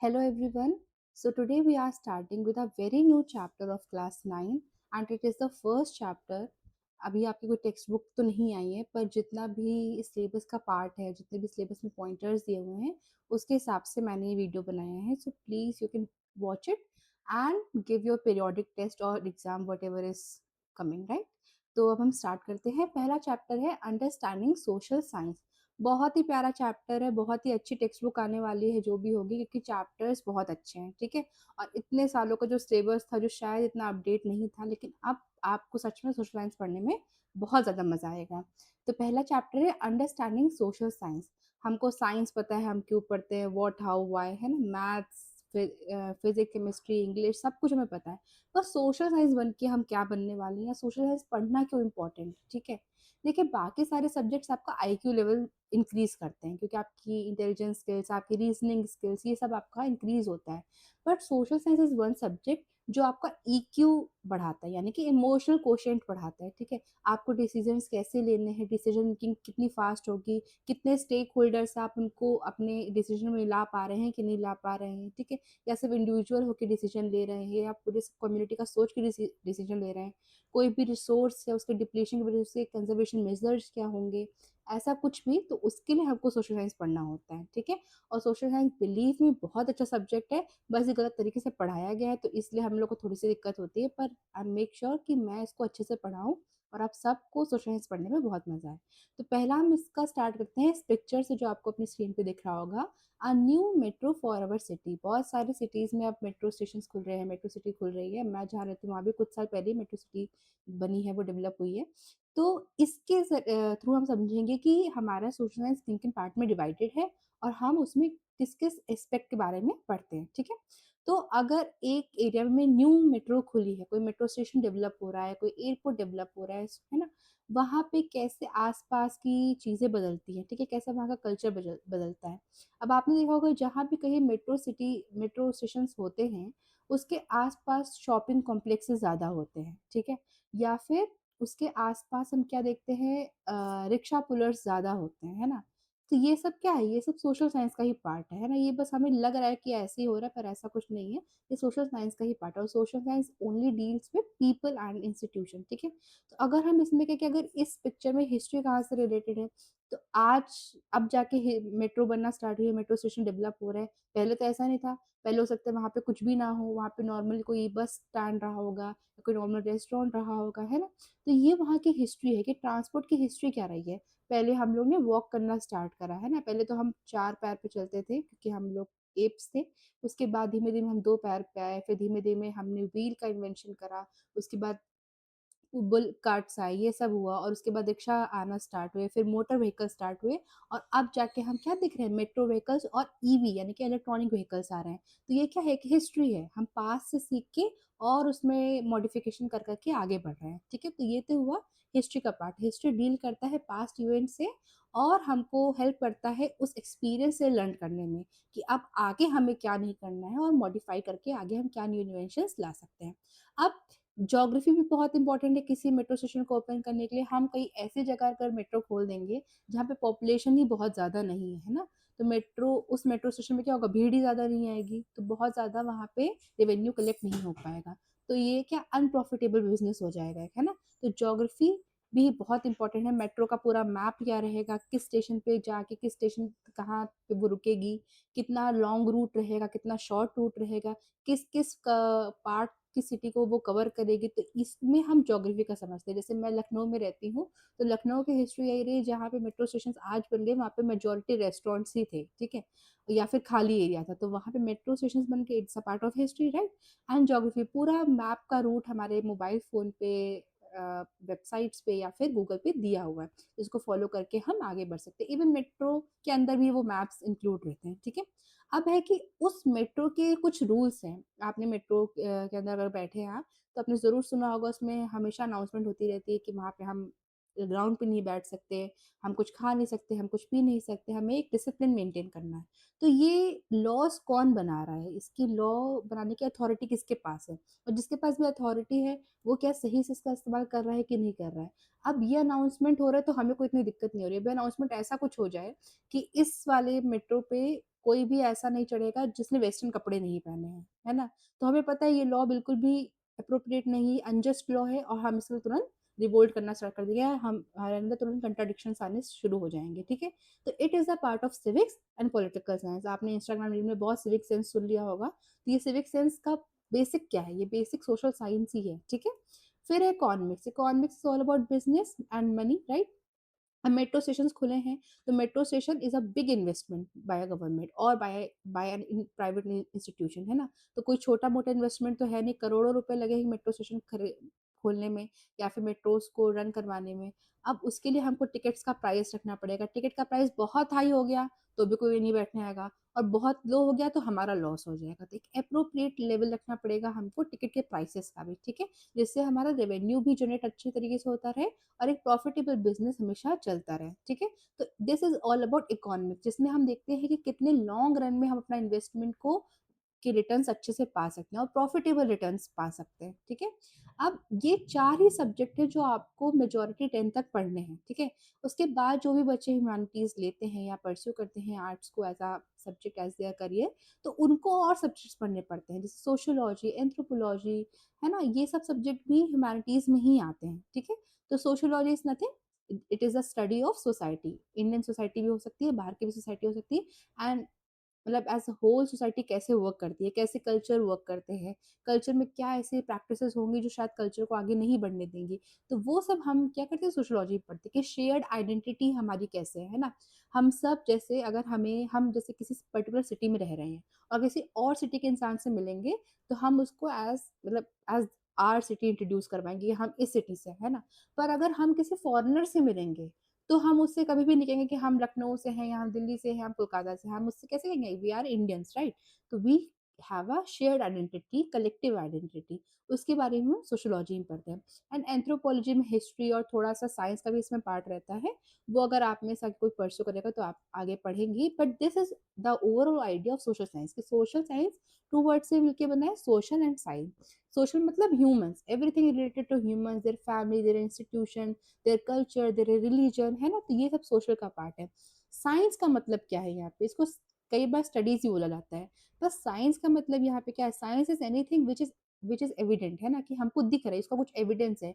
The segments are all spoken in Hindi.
Hello everyone. So today we are starting with a very new chapter of class 9 and it is the first chapter. अभी आपकी कोई टेक्स्ट बुक तो नहीं आई है पर जितना भी सिलेबस का पार्ट है जितने भी सिलेबस में पॉइंटर्स दिए हुए हैं उसके हिसाब से मैंने ये वीडियो बनाया है. So please you can watch it and give your periodic test और exam whatever is coming right. तो अब हम स्टार्ट करते हैं. पहला चैप्टर है अंडरस्टैंडिंग सोशल साइंस. बहुत ही प्यारा चैप्टर है, बहुत ही अच्छी टेक्स्ट बुक आने वाली है जो भी होगी क्योंकि चैप्टर्स बहुत अच्छे हैं, ठीक है? और इतने सालों का जो सिलेबस था जो शायद इतना अपडेट नहीं था, लेकिन अब आपको सच में सोशल साइंस पढ़ने में बहुत ज़्यादा मज़ा आएगा. तो पहला चैप्टर है अंडरस्टैंडिंग सोशल साइंस. हमको साइंस पता है हम क्यों पढ़ते हैं, व्हाट हाउ व्हाई, है ना? मैथ्स, फिजिक्स, केमिस्ट्री, इंग्लिश सब कुछ हमें पता है. बस सोशल साइंस बन के हम क्या बनने वाले हैं या सोशल साइंस पढ़ना क्यों इम्पोर्टेंट है, ठीक है? देखिए बाकी सारे सब्जेक्ट्स आपका आईक्यू लेवल इंक्रीज करते हैं क्योंकि आपकी इंटेलिजेंस स्किल्स, आपकी रीजनिंग स्किल्स, ये सब आपका इंक्रीज होता है. But social science is one subject जो आपका ईक्यू बढ़ाता है, यानी कि इमोशनल कोशेंट बढ़ाता है, ठीक है? आपको डिसीजंस कैसे लेने हैं, डिसीजन मेकिंग कितनी फास्ट होगी, कितने स्टेक होल्डर्स आप उनको अपने डिसीजन में ला पा रहे हैं कि नहीं ला पा रहे हैं, ठीक है? या सिर्फ इंडिविजुअल होकर डिसीजन ले रहे हैं या पूरे कम्युनिटी का सोच के डिसीजन ले रहे हैं. कोई भी रिसोर्स है उसके डिप्लीशन की वजह से कंजर्वेशन मेजर्स क्या होंगे, ऐसा कुछ भी. तो उसके लिए हमको सोशल साइंस पढ़ना होता है, ठीक है? और सोशल साइंस बिलीव में बहुत अच्छा सब्जेक्ट है. बस ये गलत तरीके से पढ़ाया गया है तो इसलिए हम लोग को थोड़ी सी दिक्कत होती है, पर आई मेक श्योर कि मैं इसको अच्छे से पढ़ाऊँ और आप सबको सोशल साइंस पढ़ने में बहुत मजा आए. तो पहला हम इसका स्टार्ट करते हैं इस पिक्चर से जो आपको अपनी स्क्रीन पे दिख रहा होगा. A new metro for our city. बहुत सारे सिटीज में अब मेट्रो स्टेशन खुल रहे हैं, मेट्रो सिटी खुल रही है. मैं जहाँ रहती हूँ वहाँ भी कुछ साल पहले ही मेट्रो सिटी बनी है, वो डेवलप हुई है. तो इसके थ्रू हम समझेंगे कि हमारा सोशल साइंस किन किन पार्ट में डिवाइडेड है और हम उसमें किस किस एस्पेक्ट के बारे में पढ़ते हैं, ठीक है? तो अगर एक एरिया में न्यू मेट्रो खुली है, कोई मेट्रो स्टेशन डेवलप हो रहा है, कोई एयरपोर्ट डेवलप हो रहा है ना? वहाँ पे कैसे आसपास की चीज़ें बदलती हैं, ठीक है? कैसे वहाँ का कल्चर बदलता है. अब आपने देखा होगा जहाँ भी कहीं मेट्रो स्टेशन होते हैं उसके आसपास शॉपिंग कॉम्प्लेक्सेस ज़्यादा होते हैं, ठीक है? या फिर उसके आस-पास हम क्या देखते हैं, रिक्शा पुलर्स ज़्यादा होते हैं, है ना? तो ये सब क्या है? ये सब सोशल साइंस का ही पार्ट है ना? ये बस हमें लग रहा है कि ऐसे ही हो रहा है पर ऐसा कुछ नहीं है. ये सोशल साइंस का ही पार्ट है और social science only deals with people and institution, ठीक है? तो अगर हम इसमें क्या कि अगर इस पिक्चर में हिस्ट्री कहाँ से रिलेटेड है, तो आज अब जाके हे मेट्रो बनना स्टार्ट हुई है, मेट्रो स्टेशन डेवलप हो रहा है. पहले तो ऐसा नहीं था. पहले हो सकता है वहाँ पे कुछ भी ना हो, वहाँ पे नॉर्मल कोई बस स्टैंड रहा होगा, कोई नॉर्मल रेस्टोरेंट रहा होगा, है ना? तो ये वहाँ की हिस्ट्री है कि ट्रांसपोर्ट की हिस्ट्री क्या रही है. पहले हम लोग ने वॉक करना स्टार्ट करा, है ना? पहले तो हम 4 पैर पे चलते थे क्योंकि हम लोग एप्स थे. उसके बाद धीमे-धीमे हम 2 पैर पे आए, फिर धीमे-धीमे हमने व्हील का इन्वेंशन करा. उसके बाद बुल कार्ट्स आए, ये सब हुआ और उसके बाद रिक्शा आना स्टार्ट हुए, फिर मोटर व्हीकल स्टार्ट हुए और अब जाके हम क्या देख रहे हैं, मेट्रो व्हीकल्स और ईवी यानी कि इलेक्ट्रॉनिक व्हीकल्स आ रहे हैं. तो ये क्या है, एक हिस्ट्री है. हम पास्ट से सीख के और उसमें मॉडिफिकेशन कर करके आगे बढ़ रहे हैं, ठीक है? तो ये तो हुआ हिस्ट्री का पार्ट. हिस्ट्री डील करता है पास्ट इवेंट से और हमको हेल्प करता है उस एक्सपीरियंस से लर्न करने में कि अब आगे हमें क्या नहीं करना है और मॉडिफाई करके आगे हम क्या न्यू इन्वेंशंस ला सकते हैं. अब ज्योग्राफी भी बहुत इंपॉर्टेंट है किसी मेट्रो स्टेशन को ओपन करने के लिए. हम कहीं ऐसी जगह अगर मेट्रो खोल देंगे जहाँ पे पॉपुलेशन ही बहुत ज़्यादा नहीं है, है ना? तो मेट्रो स्टेशन में क्या होगा, भीड़ ही ज़्यादा नहीं आएगी तो बहुत ज़्यादा वहाँ पे रेवेन्यू कलेक्ट नहीं हो पाएगा. तो ये क्या अनप्रॉफिटेबल बिजनेस हो जाएगा, है ना? तो ज्योग्राफी भी बहुत इंपॉर्टेंट है. मेट्रो का पूरा मैप क्या रहेगा, किस स्टेशन पे जाके किस स्टेशन कहाँ पे वो रुकेगी, कितना लॉन्ग रूट रहेगा, कितना शॉर्ट रूट रहेगा, किस किस पार्ट की सिटी को वो कवर करेगी. तो इसमें हम ज्योग्राफी का समझते हैं. जैसे मैं लखनऊ में रहती हूँ तो लखनऊ की हिस्ट्री यही रही, जहाँ पे मेट्रो स्टेशन आज बन गए वहाँ पे मेजोरिटी रेस्टोरेंट्स ही थे, ठीक है? या फिर खाली एरिया था तो वहाँ पे मेट्रो स्टेशन बन के it's a part of history, right? And geography पूरा मैप का रूट हमारे मोबाइल फोन पे, वेबसाइट्स पे या फिर गूगल पे दिया हुआ है. इसको फॉलो करके हम आगे बढ़ सकते हैं. इवन मेट्रो के अंदर भी वो मैप्स इंक्लूड रहते हैं, ठीक है? अब है कि उस मेट्रो के कुछ रूल्स हैं. आपने मेट्रो के अंदर अगर बैठे हैं आप, तो आपने ज़रूर सुना होगा उसमें हमेशा अनाउंसमेंट होती रहती है कि वहाँ पे हम ग्राउंड पे नहीं बैठ सकते, हम कुछ खा नहीं सकते, हम कुछ पी नहीं सकते, हमें एक डिसिप्लिन मेंटेन करना है. तो ये लॉज़ कौन बना रहा है? इसकी लॉ बनाने की अथॉरिटी किसके पास है? और जिसके पास भी अथॉरिटी है, वो क्या सही से इसका इस्तेमाल कर रहा है कि नहीं कर रहा है? अब ये अनाउंसमेंट हो रहा है तो हमें कोई इतनी दिक्कत नहीं हो रही है. अभी अनाउंसमेंट ऐसा कुछ हो जाए कि इस वाले मेट्रो पे कोई भी ऐसा नहीं चढ़ेगा जिसने वेस्टर्न कपड़े नहीं पहने हैं, है ना? तो हमें पता है ये लॉ बिल्कुल भी एप्रोप्रिएट नहीं, अनजस्ट लॉ है और हम इसमें तुरंत रिवोल्ट करना स्टार्ट कर देंगे, हम हमारे अंदर तुरंत कंट्राडिक्शंस आने शुरू हो जाएँगे, ठीक है? तो it is a part of civics and political science. आपने इंस्टाग्राम रील में बहुत सिविक सेंस सुन लिया होगा, तो ये सिविक सेंस का बेसिक क्या है? ये बेसिक सोशल साइंस ही है, ठीक है? फिर है economics, economics is all about business and money, right? अब मेट्रो स्टेशंस खुले हैं, तो metro station is a big investment by a government और by an in private institution, है ना? तो कोई छोटा-मोटा इन्वेस्टमेंट तो है नहीं, करोड़ों रुपए लगेंगे मेट्रो स्टेशन खोलने में या फिर मेट्रोज़ को रन करवाने में। अब उसके लिए हमको टिकट्स का प्राइस रखना पड़ेगा, टिकट का प्राइस बहुत हाई हो गया, तो भी कोई नहीं बैठने आएगा और बहुत लो हो गया तो हमारा लॉस हो जाएगा। तो एक एप्रोप्रिएट लेवल रखना पड़ेगा हमको टिकट के प्राइसेज़ का भी, ठीक है? जिससे हमारा रेवेन्यू भी जनरेट अच्छे तरीके से होता रहे और एक प्रॉफिटेबल बिज़नेस हमेशा चलता रहे, ठीक है? तो this is all about economics, जिसमें हम देखते हैं कि कितने लॉन्ग रन में हम अपना इन्वेस्टमेंट को के रिटर्न्स अच्छे से पा सकते हैं और प्रॉफिटेबल रिटर्न्स पा सकते हैं, ठीक है? अब ये 4 ही सब्जेक्ट है जो आपको मेजॉरिटी 10 तक पढ़ने हैं, ठीक है? उसके बाद जो भी बच्चे ह्यूमैनिटीज़ लेते हैं या परस्यू करते हैं आर्ट्स को as a subject as their career, तो उनको और सब्जेक्ट्स पढ़ने पड़ते हैं, जैसे सोशियोलॉजी, एंथ्रोपोलॉजी, है ना? ये सब सब्जेक्ट भी ह्यूमैनिटीज़ में ही आते हैं, ठीक है? तो sociology is nothing, it is a study of society. Indian society भी हो सकती है, बाहर की भी सोसाइटी हो सकती है एंड मतलब एज़ अ होल सोसाइटी कैसे वर्क करती है, कैसे कल्चर वर्क करते हैं, कल्चर में क्या ऐसी प्रैक्टिसेस होंगी जो शायद कल्चर को आगे नहीं बढ़ने देंगी। तो वो सब हम क्या करते हैं सोशियोलॉजी पढ़ते हैं कि शेयर्ड आइडेंटिटी हमारी कैसे है ना? हम सब जैसे अगर हम जैसे किसी पर्टिकुलर सिटी में रह रहे हैं और किसी और सिटी के इंसान से मिलेंगे, तो हम उसको एज़ आवर सिटी इंट्रोड्यूस करवाएँगे, हम इस सिटी से हैं, है ना? पर अगर हम किसी फॉरेनर से मिलेंगे तो हम उससे कभी भी नहीं कहेंगे कि हम लखनऊ से हैं या हम दिल्ली से हैं, हम कोलकाता से हैं। हम उससे कैसे कहेंगे वी आर इंडियंस, राइट? तो we have a shared identity, collective identity, उसके बारे में हम सोशियोलॉजी में पढ़ते हैं। एंड एंथ्रोपोलॉजी में हिस्ट्री और थोड़ा-सा साइंस का भी इसमें पार्ट रहता है। वो अगर आप में से कोई परस्यू करेगा तो आप आगे पढ़ेंगी, but this is the overall idea of social science कि सोशल साइंस 2 वर्ड से मिलके बना है सोशल एंड साइंस। सोशल मतलब humans, everything related to humans, their family, their institution, their culture, their religion, है ना? तो ये सब सोशल का पार्ट है। साइंस का मतलब क्या है यहाँ पे? इसको कई बार स्टडीज़ ही बोला जाता है। पर साइंस का मतलब यहाँ पे क्या है? Science is anything which is evident, है ना? कि हमको दिख रहा है, इसका कुछ एविडेंस है।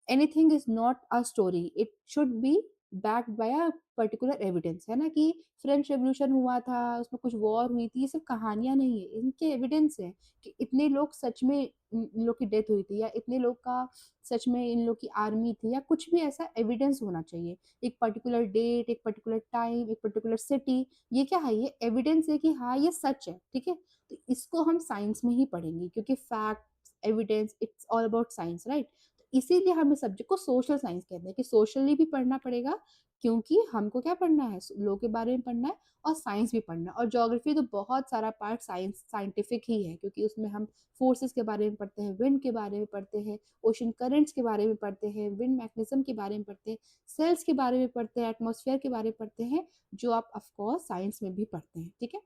Anything is not a story, it should be backed by a particular evidence, है ना? कि फ्रेंच रेवोल्यूशन हुआ था, उसमें कुछ वॉर हुई थी, ये सब कहानियाँ नहीं है, इनके एविडेंस हैं कि इतने लोग सच में इन लोग की डेथ हुई थी या इतने लोग का सच में इन लोग की आर्मी थी या कुछ भी ऐसा एविडेंस होना चाहिए। एक पर्टिकुलर डेट, एक पर्टिकुलर टाइम, एक पर्टिकुलर सिटी, ये क्या है? ये एविडेंस है कि हाँ, ये सच है, ठीक है? तो इसको हम साइंस में ही पढ़ेंगे क्योंकि facts, evidence, it's all about science, right? इसीलिए हम इस सब्जेक्ट को सोशल साइंस कहते हैं कि सोशली भी पढ़ना पड़ेगा क्योंकि हमको क्या पढ़ना है? लोग के बारे में पढ़ना है और साइंस भी पढ़ना है और ज्योग्राफी तो बहुत सारा पार्ट साइंटिफिक ही है क्योंकि उसमें हम फोर्सेस के बारे में पढ़ते हैं, विंड के बारे में पढ़ते हैं, ओशन करंट्स के बारे में पढ़ते हैं, विंड मैकेनिज्म के बारे में पढ़ते हैं, सेल्स के बारे में पढ़ते हैं, एटमॉस्फेयर के बारे में पढ़ते हैं, जो आप ऑफ कोर्स साइंस में भी पढ़ते हैं, ठीक है?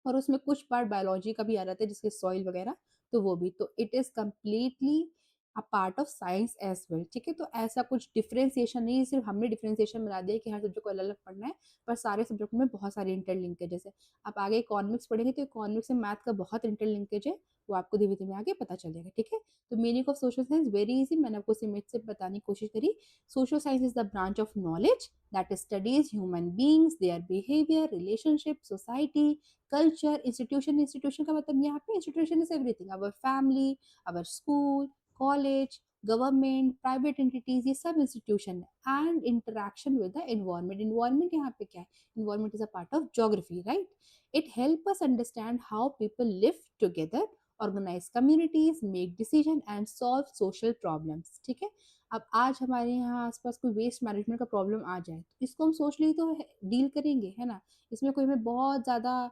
और उसमें कुछ पार्ट बायोलॉजी का भी आ जाता है जिसके सॉइल वगैरह, तो वो भी। तो it is completely a part of science as well, ठीक है? तो ऐसा कुछ डिफरेंशिएशन नहीं है, सिर्फ़ हमने डिफरेंशिएशन बना दिया है कि हर सब्जेक्ट को अलग-अलग पढ़ना है, पर सारे सब्जेक्ट में बहुत सारे इंटरलिंकेजेस है। आप आगे इकोनॉमिक्स पढ़ेंगे तो इकोनॉमिक्स से मैथ का बहुत इंटरलिंकेज है, वो आपको धीरे-धीरे आगे पता चलेगा, ठीक है? तो meaning of social science very easy, मैंने आपको सिमिट से बताने की कोशिश करी। Social science is the branch of knowledge that studies human beings, their behaviour, relationship, society, culture, institution का मतलब यहाँ पे institution is everything, our family, our school, college, government, private entities, ये सब इंस्टीट्यूशन है and interaction with the environment. Environment यहाँ पे क्या है? Environment is a part of geography, right? It help us understand how people live together, organise communities, make decision and solve social problems, ठीक है? अब आज हमारे यहाँ आस-पास कोई वेस्ट मैनेजमेंट का प्रॉब्लम आ जाए, तो इसको हम सोशली तो डील करेंगे, है ना? इसमें कोई हमें बहुत ज़्यादा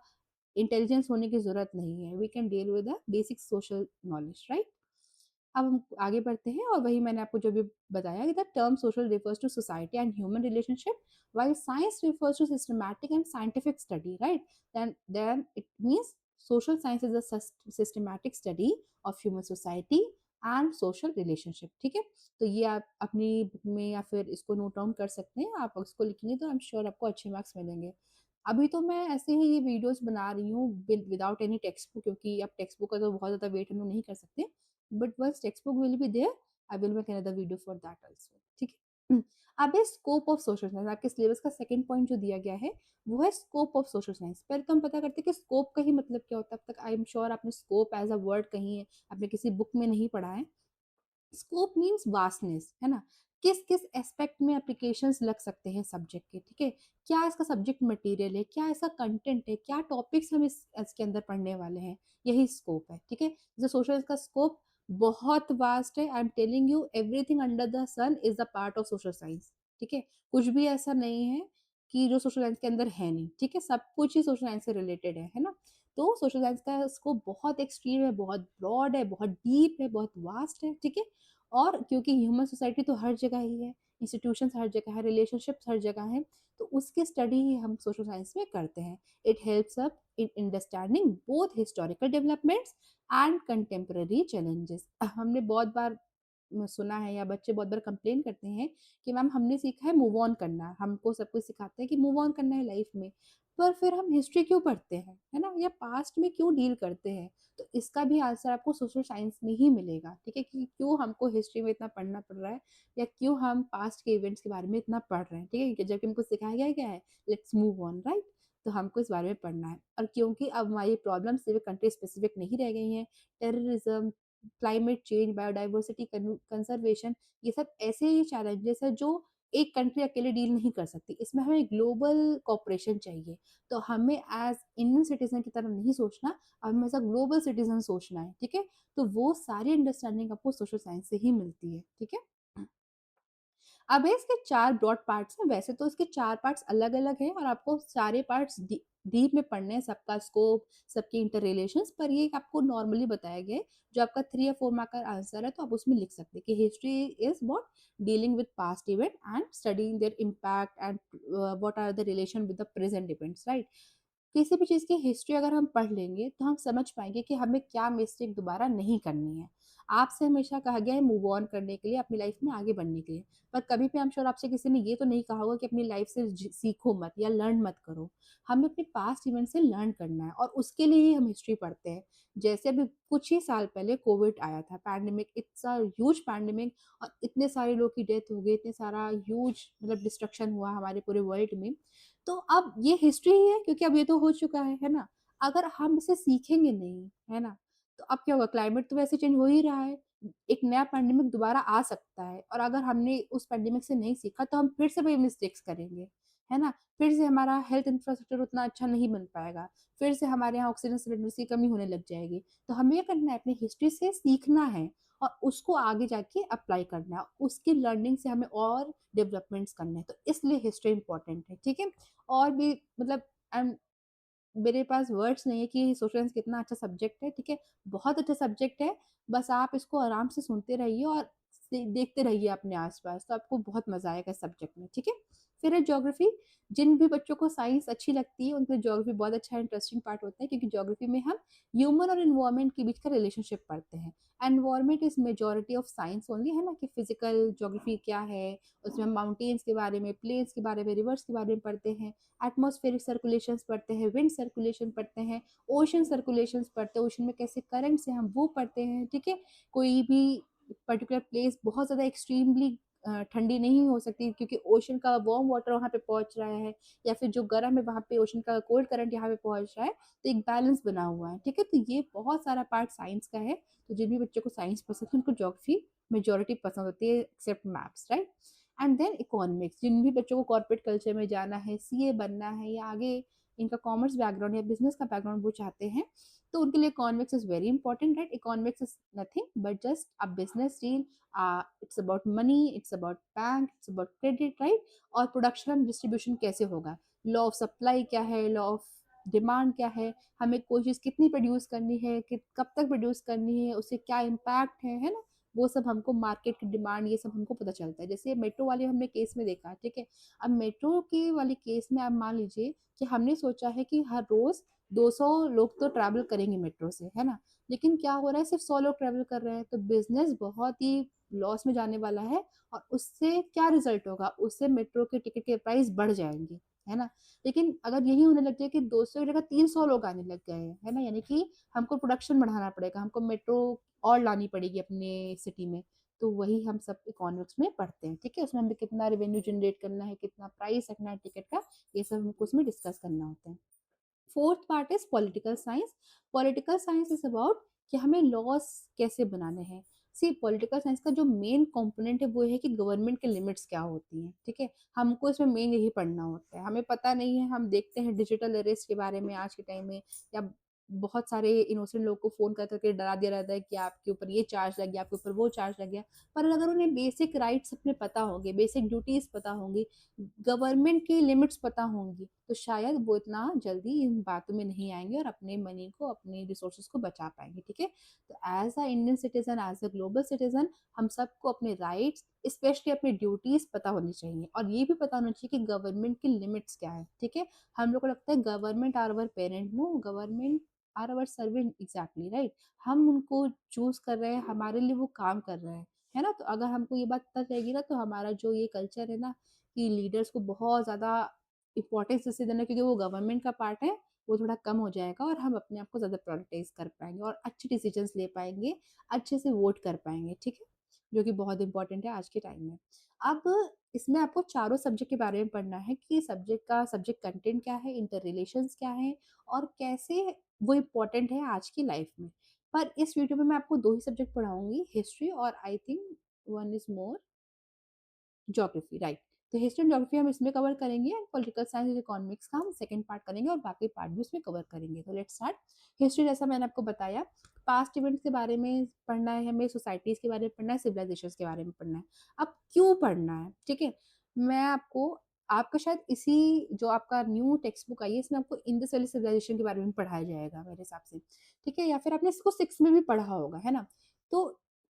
इंटेलिजेंस होने की ज़रूरत नहीं है। We can deal with the basic social knowledge, right? अब हम आगे बढ़ते हैं और वही मैंने आपको जो भी बताया कि the term social refers to society and human relationship, while science refers to systematic and scientific study, right? Then it means social science is a systematic study of human society and social relationship, ठीक है? तो ये आप अपनी बुक में या फिर इसको नोट डाउन कर सकते हैं। आप इसको लिखेंगे तो आई एम श्योर आपको अच्छे मार्क्स मिलेंगे। अभी तो मैं ऐसे ही ये वीडियोज़ बना रही हूँ विदाउट एनी टेक्स्ट बुक, क्योंकि अब टेक्स्ट बुक का तो बहुत ज़्यादा वेट हम लोग नहीं कर सकते। But once text book will be there, I will make another video for that also, ठीक है? अब है स्कोप ऑफ सोशल साइंस, आपके सिलेबस का सेकंड पॉइंट जो दिया गया है, वो है स्कोप ऑफ सोशल साइंस। पहले तो हम पता करते हैं कि स्कोप का ही मतलब क्या होता है। अब तक आई एम श्योर आपने स्कोप एज़ अ वर्ड कहीं आपने किसी बुक में नहीं पढ़ा है। स्कोप मीन्स वास्टनेस, है ना? किस-किस एस्पेक्ट में एप्लीकेशंस लग सकते हैं सब्जेक्ट के, ठीक है? क्या इसका सब्जेक्ट मटेरियल है? क्या इसका कंटेंट है? क्या टॉपिक्स हम इस इसके अंदर पढ़ने वाले हैं? यही स्कोप है, ठीक है? जैसे सोशल का स्कोप बहुत वास्ट है। I am telling you everything under the sun is a part of social science, ठीक है? कुछ भी ऐसा नहीं है कि जो सोशल साइंस के अंदर है नहीं, ठीक है? सब कुछ ही सोशल साइंस से रिलेटेड है ना? तो सोशल साइंस का स्कोप बहुत एक्सट्रीम है, बहुत ब्रॉड है, बहुत डीप है, बहुत वास्ट है, ठीक है? और क्योंकि ह्यूमन सोसाइटी तो हर जगह ही है, इंस्टीट्यूशंस हर जगह है, रिलेशनशिप्स हर जगह हैं, तो उसकी स्टडी ही हम सोशल साइंस में करते हैं। It helps us in understanding both historical developments and contemporary challenges. हमने बहुत बार सुना है या बच्चे बहुत बार कंप्लेन करते हैं कि मैम हमने सीखा है मूव ऑन करना, हमको सब कुछ सिखाते हैं कि मूव ऑन करना है लाइफ में, पर फिर हम हिस्ट्री क्यों पढ़ते हैं, है ना? या पास्ट में क्यों डील करते हैं? तो इसका भी आंसर आपको सोशल साइंस में ही मिलेगा, ठीक है? कि क्यों हमको हिस्ट्री में इतना पढ़ना पड़ रहा है या क्यों हम पास्ट के इवेंट्स के बारे में इतना पढ़ रहे हैं, ठीक है? कि जबकि हमको सिखाया गया है लेट्स मूव ऑन, राइट? तो हमको इस बारे में पढ़ना है। और क्योंकि अब हमारी प्रॉब्लम सिर्फ कंट्री स्पेसिफिक नहीं रह गई हैं, terrorism, climate change, biodiversity conservation, ये सब ऐसे ही चैलेंजेस हैं जो एक कंट्री अकेले डील नहीं कर सकती। इसमें हमें ग्लोबल कोऑपरेशन चाहिए। तो हमें एज़ इंडियन सिटीज़न की तरह नहीं सोचना, हमें एज़ अ ग्लोबल सिटीज़न सोचना है, ठीक है? तो वो सारी अंडरस्टैंडिंग आपको सोशल साइंस से ही मिलती है, ठीक है? अब है इसके 4 ब्रॉड पार्ट्स हैं, वैसे तो इसके 4 पार्ट्स अलग-अलग हैं और आपको सारे पार्ट्स डीप में पढ़ने हैं, सबका स्कोप, सबके इंटर रिलेशंस, पर ये आपको नॉर्मली बताया गया है, जो आपका 3 या 4 मार्क का आंसर है, तो आप उसमें लिख सकते हैं कि history is what dealing with past event and studying their impact and what are the relation with the present events, right? किसी भी चीज़ की हिस्ट्री अगर हम पढ़ लेंगे, तो हम समझ पाएँगे कि हमें क्या मिस्टेक दोबारा नहीं करनी है। आपसे हमेशा कहा गया है मूव ऑन करने के लिए, अपनी लाइफ़ में आगे बढ़ने के लिए। पर कभी भी आई एम श्योर आपसे किसी ने ये तो नहीं कहा होगा कि अपनी लाइफ़ से सीखो मत या लर्न मत करो। हमें अपने पास्ट इवेंट से लर्न करना है और उसके लिए ही हम हिस्ट्री पढ़ते हैं। जैसे अभी कुछ ही साल पहले कोविड आया था, pandemic, it's a huge pandemic, और इतने सारे लोग की डेथ हो गई, इतने सारा ह्यूज मतलब डिस्ट्रक्शन हुआ हमारे पूरे वर्ल्ड में। तो अब ये हिस्ट्री ही है, क्योंकि अब ये तो हो चुका है ना? अगर हम इसे सीखेंगे नहीं, है ना? तो अब क्या होगा, क्लाइमेट तो वैसे चेंज हो ही रहा है। एक नया पैंडेमिक दोबारा आ सकता है और अगर हमने उस पैंडेमिक से नहीं सीखा तो हम फिर से वही मिस्टेक्स करेंगे, है ना? फिर से हमारा हेल्थ इंफ्रास्ट्रक्चर उतना अच्छा नहीं बन पाएगा। फिर से हमारे यहाँ ऑक्सीजन सिलेंडर्स की कमी होने लग जाएगी। तो हमें ये करना है, अपनी हिस्ट्री से सीखना है और उसको आगे जाके अप्लाई करना है। उसकी लर्निंग से हमें और डेवलपमेंट्स करने हैं। तो इसलिए हिस्ट्री इम्पोर्टेंट है, ठीक है? और भी मतलब मेरे पास वर्ड्स नहीं है कि सोशल साइंस कितना अच्छा सब्जेक्ट है, ठीक है? बहुत अच्छा सब्जेक्ट है, बस आप इसको आराम से सुनते रहिए और देखते रहिए अपने आस-पास, तो आपको बहुत मज़ा आएगा इस सब्जेक्ट में, ठीक है? फिर है ज्योग्राफी। जिन भी बच्चों को साइंस अच्छी लगती है, उनके लिए ज्योग्राफी बहुत अच्छा इंटरेस्टिंग पार्ट होता है, क्योंकि ज्योग्राफी में हम ह्यूमन और एनवायरनमेंट के बीच का रिलेशनशिप पढ़ते हैं। Environment is majority of science only, है ना? कि फिजिकल ज्योग्राफी क्या है, उसमें हम माउंटेन्स के बारे में, प्लेन्स के बारे में, रिवर्स के बारे में पढ़ते हैं। एटमॉस्फेरिक सर्कुलेशंस पढ़ते हैं, विंड सर्कुलेशन पढ़ते हैं, ओशन सर्कुलेशंस पढ़ते हैं, ओशन में कैसे करंट्स हैं हम वो पढ़ते हैं, ठीक है? कोई भी पर्टिकुलर प्लेस बहुत ज़्यादा एक्सट्रीमली ठंडी नहीं हो सकती, क्योंकि ओशन का वार्म वाटर वहाँ पे पहुँच रहा है, या फिर जो गर्म है वहाँ पे ओशन का कोल्ड करंट यहाँ पे पहुँच रहा है, तो एक बैलेंस बना हुआ है, ठीक है? तो ये बहुत सारा पार्ट साइंस का है, तो जिन भी बच्चों को साइंस पसंद है उनको ज्योग्राफी मेजॉरिटी पसंद होती है except maths, right? And then economics, जिन भी बच्चों को कॉर्पोरेट कल्चर में जाना है, सीए बनना है, या आगे इनका कॉमर्स बैकग्राउंड या बिजनेस का बैकग्राउंड वो चाहते हैं, तो उनके लिए economics is very important, right? Economics is nothing but just a business deal. It's about money, it's about bank, it's about credit, right? और प्रोडक्शन डिस्ट्रीब्यूशन कैसे होगा, लॉ ऑफ सप्लाई क्या है, लॉ ऑफ डिमांड क्या है, हमें कोई चीज़ कितनी प्रोड्यूस करनी है, कब तक प्रोड्यूस करनी है, उससे क्या इम्पैक्ट है ना? वो सब हमको मार्केट की डिमांड, ये सब हमको पता चलता है। जैसे मेट्रो वाले हमने केस में देखा, ठीक है? अब मेट्रो के वाले केस में आप मान लीजिए कि हमने सोचा है कि हर रोज़ 200 लोग तो ट्रैवल करेंगे मेट्रो से, है ना? लेकिन क्या हो रहा है, सिर्फ़ 100 लोग ट्रैवल कर रहे हैं, तो बिज़नेस बहुत ही लॉस में जाने वाला है और उससे क्या रिज़ल्ट होगा? उससे मेट्रो के टिकट के प्राइस बढ़ जाएँगे। है ना? लेकिन अगर यही होने लग जाए कि 200 की जगह 300 लोग आने लग गए हैं, है ना? यानी कि हमको प्रोडक्शन बढ़ाना पड़ेगा, हमको मेट्रो और लानी पड़ेगी अपने सिटी में, तो वही हम सब इकोनॉमिक्स में पढ़ते हैं, ठीक है? उसमें हमें कितना रेवेन्यू जनरेट करना है, कितना प्राइस रखना है टिकट का, ये सब हमको उसमें डिस्कस करना होता है। Fourth part is political science. Political science is about कि हमें लॉस कैसे बनाने हैं। सी पॉलिटिकल साइंस का जो मेन कंपोनेंट है वो है कि गवर्नमेंट के लिमिट्स क्या होती हैं, ठीक है? हमको इसमें मेन यही पढ़ना होता है। हमें पता नहीं है, हम देखते हैं डिजिटल अरेस्ट के बारे में आज के टाइम में, या बहुत सारे इनोसेंट लोग को फोन कर करके डरा दिया रहता है कि आपके ऊपर ये चार्ज लग गया, आपके ऊपर वो चार्ज लग गया। पर अगर उन्हें बेसिक राइट्स अपने पता होंगे, बेसिक ड्यूटीज पता होंगी, गवर्नमेंट की लिमिट्स पता होंगी, तो शायद वो इतना जल्दी इन बातों में नहीं आएंगे और अपने मनी को, अपने रिसोर्सेज को बचा पाएंगे, ठीक है? तो as a Indian citizen, as a global citizen, हम सबको अपने राइट्स, स्पेशली अपनी ड्यूटीज पता होनी चाहिए, और ये भी पता होना चाहिए कि गवर्नमेंट की लिमिट्स क्या है, ठीक है? हम लोग को लगता है government are our parent, no, government are our servant, exactly right. हम उनको चूज कर रहे हैं, हमारे लिए वो काम कर रहे हैं, है ना? तो अगर हमको ये बात पता चलेगी ना, तो हमारा जो ये कल्चर है ना कि लीडर्स को बहुत ज़्यादा इम्पोर्टेंस इससे देना, क्योंकि वो गवर्नमेंट का पार्ट है, वो थोड़ा कम हो जाएगा और हम अपने आप को ज़्यादा प्रायोरिटाइज कर पाएंगे और अच्छे डिसीजंस ले पाएंगे, अच्छे से वोट कर पाएंगे, ठीक है? जो कि बहुत इंपॉर्टेंट है आज के टाइम में। अब इसमें आपको चारों सब्जेक्ट के बारे में पढ़ना है कि सब्जेक्ट कंटेंट क्या है, इंटर रिलेशंस क्या है, और कैसे वो इम्पोर्टेंट है आज की लाइफ में। पर इस वीडियो में मैं आपको दो ही सब्जेक्ट पढ़ाऊंगी, हिस्ट्री और I think one is more, geography, right. तो हिस्ट्री एंड ज्योग्राफी हम इसमें कवर करेंगे, एंड पॉलिटिकल साइंस इकोनॉमिक्स का हम सेकंड पार्ट करेंगे और बाकी पार्ट भी उसमें कवर करेंगे। तो लेट्स स्टार्ट। हिस्ट्री, जैसा मैंने आपको बताया, पास्ट इवेंट्स के बारे में पढ़ना है हमें, सोसाइटीज के बारे में पढ़ना है, सिविलाइजेशन के बारे में पढ़ना है। अब क्यों पढ़ना है, ठीक है? मैं आपको, आपका शायद इसी जो आपका न्यू टेक्स्ट बुक आई है, इसमें आपको इंडस वैली सिविलाइजेशन के बारे में पढ़ाया जाएगा मेरे हिसाब से, ठीक है? या फिर आपने इसको सिक्स में भी पढ़ा होगा, है ना? तो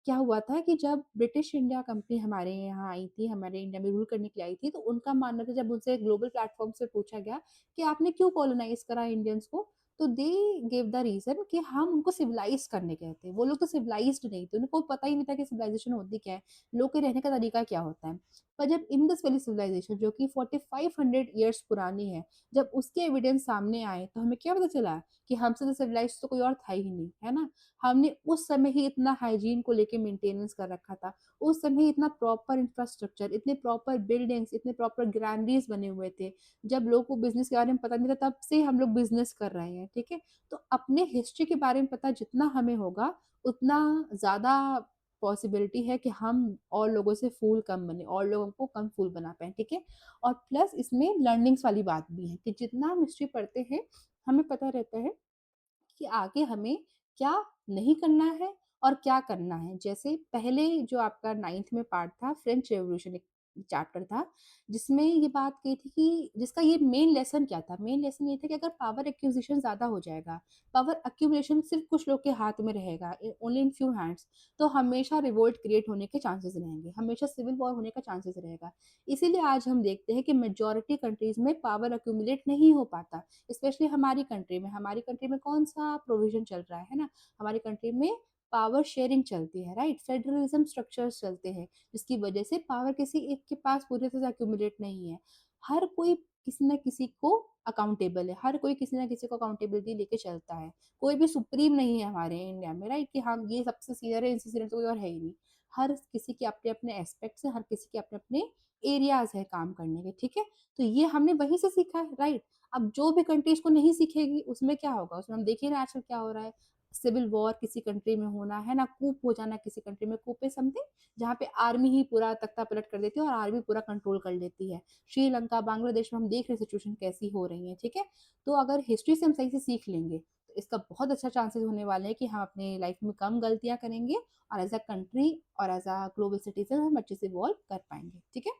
क्या हुआ था कि जब ब्रिटिश इंडिया कंपनी हमारे यहाँ आई थी, हमारे इंडिया में रूल करने के लिए आई थी, तो उनका मानना था, जब उनसे ग्लोबल प्लेटफॉर्म से पूछा गया कि आपने क्यों कॉलोनाइज करा इंडियंस को, तो दे गिव द रीजन कि हम उनको सिविलाइज करने गए थे। वो लोग तो सिविलाइज्ड नहीं थे, उनको पता ही नहीं था कि सिविलाइजेशन होती क्या है, लोग के रहने का तरीका क्या होता है। पर जब इंडस वैली सिविलाइजेशन, जो कि 4500 ईयर्स पुरानी है, जब उसके एविडेंस सामने आए, तो हमें क्या पता चला कि हमसे तो सिविलाइज तो कोई और था ही नहीं, है ना? हमने उस समय ही इतना हाइजीन को लेके मेंटेनेंस कर रखा था, उस समय ही इतना प्रॉपर इंफ्रास्ट्रक्चर, इतने प्रॉपर बिल्डिंग्स, इतने प्रॉपर ग्रैंडरीज बने हुए थे। जब लोगों को बिजनेस के बारे में पता नहीं था, तब से हम लोग बिजनेस कर रहे हैं, ठीक है? तो अपने हिस्ट्री के बारे में पता जितना हमें होगा, उतना ज्यादा पॉसिबिलिटी है कि हम और लोगों से फूल कम बने, और लोगों को कम फूल बना पाए, ठीक है? और प्लस इसमें लर्निंग्स वाली बात भी है कि जितना हम हिस्ट्री पढ़ते हैं, हमें पता रहता है कि आगे हमें क्या नहीं करना है और क्या करना है। जैसे पहले जो आपका 9th में पार्ट था, फ्रेंच रेवोल्यूशन एक चैप्टर था, जिसमें ये बात कही थी कि जिसका ये मेन लेसन क्या था? मेन लेसन ये था कि अगर पावर एक्विजिशन ज़्यादा हो जाएगा, पावर एक्यूमुलेशन सिर्फ कुछ लोग के हाथ में रहेगा, ओनली इन फ्यू हैंड्स, तो हमेशा रिवोल्ट क्रिएट होने के चांसेस रहेंगे, हमेशा सिविल वॉर होने का चांसेस रहेगा। इसीलिए आज हम देखते हैं कि मेजॉरिटी कंट्रीज में पावर एक्यूमुलेट नहीं हो पाता। स्पेशली हमारी कंट्री में कौन सा प्रोविजन चल रहा है ना? हमारी कंट्री में पावर शेयरिंग चलती है, राइट? फेडरलिज्म स्ट्रक्चर्स चलते हैं, जिसकी वजह से पावर किसी एक के पास पूरी तरह से अक्यूमुलेट नहीं है। हर कोई किसी ना किसी को अकाउंटेबल है, हर कोई किसी ना किसी को अकाउंटेबिलिटी लेके चलता है। कोई भी सुप्रीम नहीं है हमारे इंडिया में, राइट? कि हम ये सबसे सीनियर है, इनसे सीनियर तो कोई और है ही नहीं। हर किसी के अपने अपने एस्पेक्ट्स है, हर किसी के अपने अपने एरियाज है काम करने के, ठीक है? तो ये हमने वहीं से सीखा है, राइट? अब जो भी कंट्री इसको नहीं सीखेगी, उसमें क्या होगा? उसमें हम देखिए ना आजकल क्या हो रहा है, सिविल वॉर किसी कंट्री में होना, है ना? कूप हो जाना किसी कंट्री में, कूप है समथिंग जहाँ पे आर्मी ही पूरा तख्ता पलट कर देती है और आर्मी पूरा कंट्रोल कर लेती है। श्रीलंका, बांग्लादेश में हम देख रहे हैं सिचुएशन कैसी हो रही है, ठीक है? तो अगर हिस्ट्री से हम सही से सीख लेंगे, तो इसका बहुत अच्छा चांसेस होने वाले हैं कि हम अपने लाइफ में कम गलतियां करेंगे, और एज अ कंट्री और एज अ ग्लोबल सिटीजन हम अच्छे से इवॉल्व कर पाएंगे, ठीक है?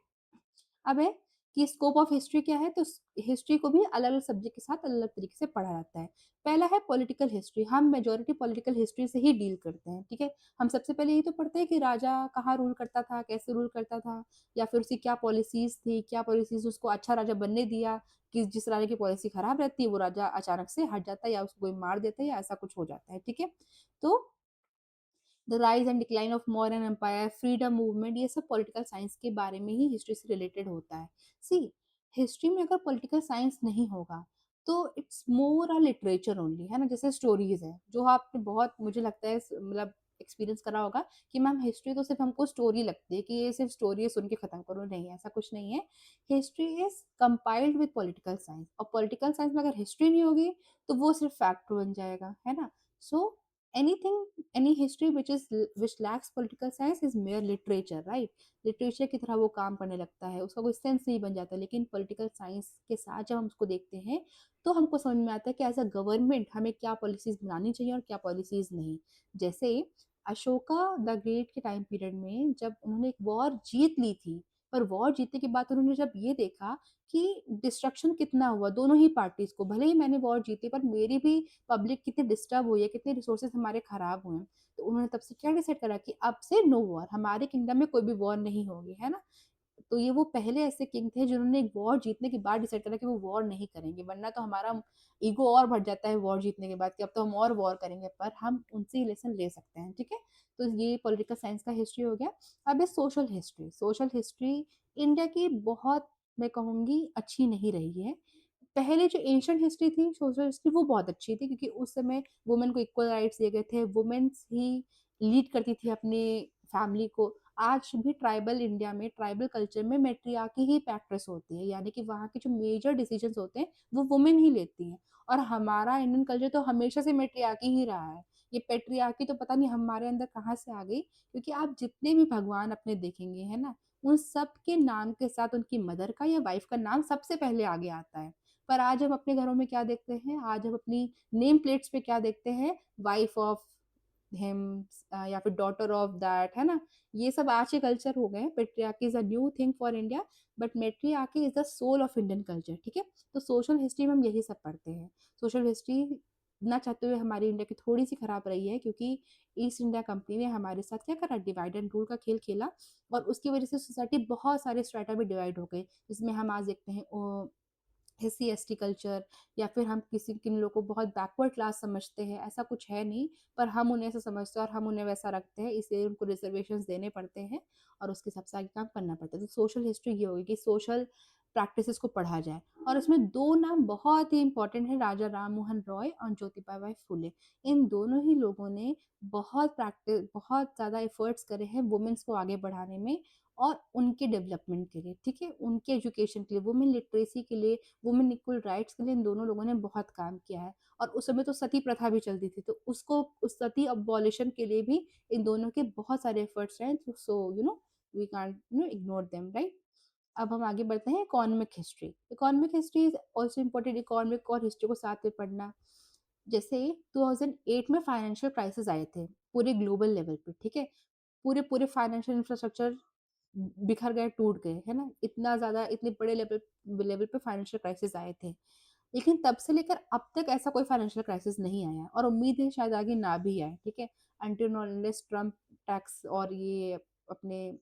अब है कि स्कोप ऑफ हिस्ट्री क्या है, तो हिस्ट्री को भी अलग अलग सब्जेक्ट के साथ अलग अलग तरीके से पढ़ा जाता है। पहला है पॉलिटिकल हिस्ट्री, हम मेजोरिटी पॉलिटिकल हिस्ट्री से ही डील करते हैं, ठीक है? हम सबसे पहले यही तो पढ़ते हैं कि राजा कहाँ रूल करता था, कैसे रूल करता था, या फिर उसकी क्या पॉलिसीज थी, क्या पॉलिसीज उसको अच्छा राजा बनने दिया, कि जिस राजा की पॉलिसी खराब रहती है वो राजा अचानक से हट जाता है, या उसको कोई मार देता है, या ऐसा कुछ हो जाता है, ठीक है? तो the rise and decline of modern empire, freedom movement, ये सब पॉलिटिकल साइंस के बारे में ही हिस्ट्री से रिलेटेड होता है। सी, हिस्ट्री में अगर पॉलिटिकल साइंस नहीं होगा, तो it's more a literature only, है ना? जैसे स्टोरीज़ हैं, जो आपने बहुत मुझे लगता है मतलब एक्सपीरियंस करा होगा कि मैम हिस्ट्री तो सिर्फ़ हमको स्टोरी लगती है कि ये सिर्फ़ स्टोरी है सुन के खत्म करो, नहीं ऐसा कुछ नहीं है। History is compiled with political science, और पॉलिटिकल साइंस में अगर हिस्ट्री नहीं होगी, तो वो सिर्फ़ फैक्ट बन जाएगा, है ना? So anything any history which lakhs political science is mayor literature, right? Literature की तरह वो काम करने लगता है, उसका कोई सेंस नहीं बन जाता। लेकिन पॉलिटिकल साइंस के साथ जब हम उसको देखते हैं, तो हमको समझ में आता है कि एज़ अ गवर्नमेंट हमें क्या पॉलिसीज़ बनानी चाहिए और क्या पॉलिसीज़ नहीं। जैसे अशोका द ग्रेट के टाइम पीरियड में जब उन्होंने एक वॉर जीत ली थी, पर वॉर जीतने के बाद उन्होंने जब ये देखा कि डिस्ट्रक्शन कितना हुआ दोनों ही पार्टीज़ को, भले ही मैंने वॉर जीती पर मेरी भी पब्लिक कितनी डिस्टर्ब हुई है, कितने रिसोर्सेज़ हमारे खराब हुए हैं। तो उन्होंने तब से क्या डिसाइड करा कि अब से नो वॉर, हमारे किंगडम में कोई भी वॉर नहीं होगी, है ना? तो ये वो पहले ऐसे किंग थे जिन्होंने एक वॉर जीतने के बाद डिसाइड करा कि वो वॉर नहीं करेंगे, वरना तो हमारा ईगो और बढ़ जाता है वॉर जीतने के बाद कि अब तो हम और वॉर करेंगे, पर हम उनसे ही लेसन ले सकते हैं, ठीक है? तो ये पॉलिटिकल साइंस का हिस्ट्री हो गया। अब है social history. Social history India की बहुत, मैं कहूँगी, अच्छी नहीं रही है। पहले जो एंशिएंट हिस्ट्री थी, सोशल हिस्ट्री, वो बहुत अच्छी थी क्योंकि उस समय वुमेन को इक्वल राइट्स दिए गए थे, वुमेन्स ही लीड करती थी अपनी फैमिली को। आज भी ट्राइबल इंडिया में, ट्राइबल कल्चर में मैट्रियार्की ही प्रैक्टिस होती है, यानी कि वहाँ के जो मेजर डिसीजंस होते हैं, वो वुमेन ही लेती हैं। और हमारा इंडियन कल्चर तो हमेशा से मैट्रियार्की ही रहा है। ये पैट्रियार्की तो पता नहीं हमारे अंदर कहाँ से आ गई, क्योंकि आप जितने भी भगवान अपने देखेंगे, है ना? उन सब के नाम के साथ उनकी मदर का या वाइफ का नाम सबसे पहले आगे आता है। पर आज हम अपने घरों में क्या देखते हैं? आज हम अपनी नेम प्लेट्स पे क्या देखते हैं? वाइफ ऑफ हिम, या फिर डॉटर ऑफ दैट, है ना? ये सब आज के कल्चर हो गए हैं। Patriarchy is a new thing for India, but matriarchy is the soul of Indian culture, ठीक है? तो सोशल हिस्ट्री में हम यही सब पढ़ते हैं। सोशल हिस्ट्री ना चाहते हुए हमारी इंडिया की थोड़ी-सी खराब रही है, क्योंकि ईस्ट इंडिया कंपनी ने हमारे साथ क्या करा, डिवाइड एंड रूल का खेल खेला, और उसकी वजह से सोसाइटी बहुत सारे स्ट्रेटा में डिवाइड हो गई। जिसमें हम आज देखते हैं एससी एसटी कल्चर, या फिर हम किसी किन लोगों को बहुत बैकवर्ड क्लास समझते हैं, ऐसा कुछ है नहीं। पर हम उन्हें ऐसा समझते हैं और हम उन्हें वैसा रखते हैं, इसलिए उनको रिजर्वेशंस देने पड़ते हैं और उसके हिसाब से आगे काम करना पड़ता है। तो सोशल हिस्ट्री ये होगी कि सोशल प्रैक्टिसेस को पढ़ा जाए, और उसमें दो नाम बहुत ही इंपॉर्टेंट है, राजा राम मोहन रॉय और ज्योतिबा बाई फुले। इन दोनों ही लोगों ने बहुत ज़्यादा एफर्ट्स करे हैं वुमेन्स को आगे बढ़ाने में और उनके डेवलपमेंट के लिए, ठीक है? उनके एजुकेशन के लिए, वुमेन लिटरेसी के लिए, वुमेन इक्वल राइट्स के लिए इन दोनों लोगों ने बहुत काम किया है। और उस समय तो सती प्रथा भी चलती थी, तो उसको, उस सती अबॉलिशन के लिए भी इन दोनों के बहुत सारे एफर्ट्स रहे। So we can't ignore them, right? अब हम आगे बढ़ते हैं economic history. Economic history is also important, economic और हिस्ट्री को साथ में पढ़ना। जैसे 2008 में फाइनेंशियल क्राइसिस आए थे पूरे ग्लोबल लेवल पे, ठीक है? पूरे पूरे फाइनेंशियल इंफ्रास्ट्रक्चर बिखर गए, टूट गए, है ना? इतना ज़्यादा, इतने बड़े लेवल लेवल पे फाइनेंशियल क्राइसिस आए थे। लेकिन तब से लेकर अब तक ऐसा कोई फाइनेंशियल क्राइसिस नहीं आया, और उम्मीद है शायद आगे ना भी आए, ठीक है? अनटिल और अनलेस ट्रम्प टैक्स और ये अपने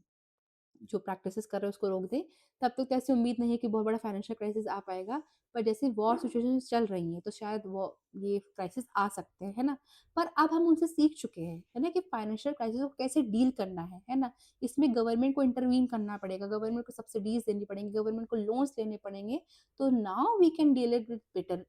जो प्रैक्टिसेस कर रहे हैं उसको रोक दें, तब तक तो ऐसी उम्मीद नहीं है कि बहुत बड़ा फाइनेंशियल क्राइसिस आ पाएगा। पर जैसे वॉर सिचुएशंस चल रही हैं, तो शायद वो ये क्राइसिस आ सकते हैं, है ना? पर अब हम उनसे सीख चुके हैं, है ना, कि फाइनेंशियल क्राइसिस को कैसे डील करना है ना? इसमें गवर्नमेंट को इंटरवीन करना पड़ेगा, गवर्नमेंट को सब्सिडीज़ देनी पड़ेंगी, गवर्नमेंट को लोन्स लेने पड़ेंगे, तो now we can deal it with better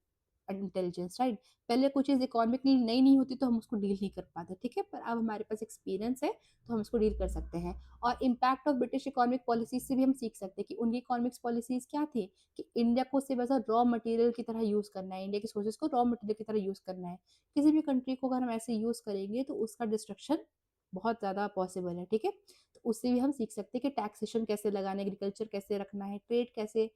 intelligence, right? पहले कोई चीज़ इकोनॉमिकली नई नहीं होती तो हम उसको डील नहीं कर पाते, ठीक है? पर अब हमारे पास एक्सपीरियंस है, तो हम उसको डील कर सकते हैं। और impact of British economic policies से भी हम सीख सकते हैं कि उनकी इकोनॉमिक्स पॉलिसीज़ क्या थी, कि इंडिया को सिर्फ एज़ अ रॉ मटेरियल की तरह यूज़ करना है, इंडिया के सोर्सेज़ को रॉ मटेरियल की तरह यूज़ करना है। किसी भी कंट्री को अगर हम ऐसे यूज़ करेंगे तो उसका डिस्ट्रक्शन बहुत ज़्यादा पॉसिबल है, ठीक है? तो उससे भी हम सीख सकते हैं कि टैक्सेशन कैसे लगाना है, एग्रीकल्चर कैसे रखना है, ट्रेड कैसे,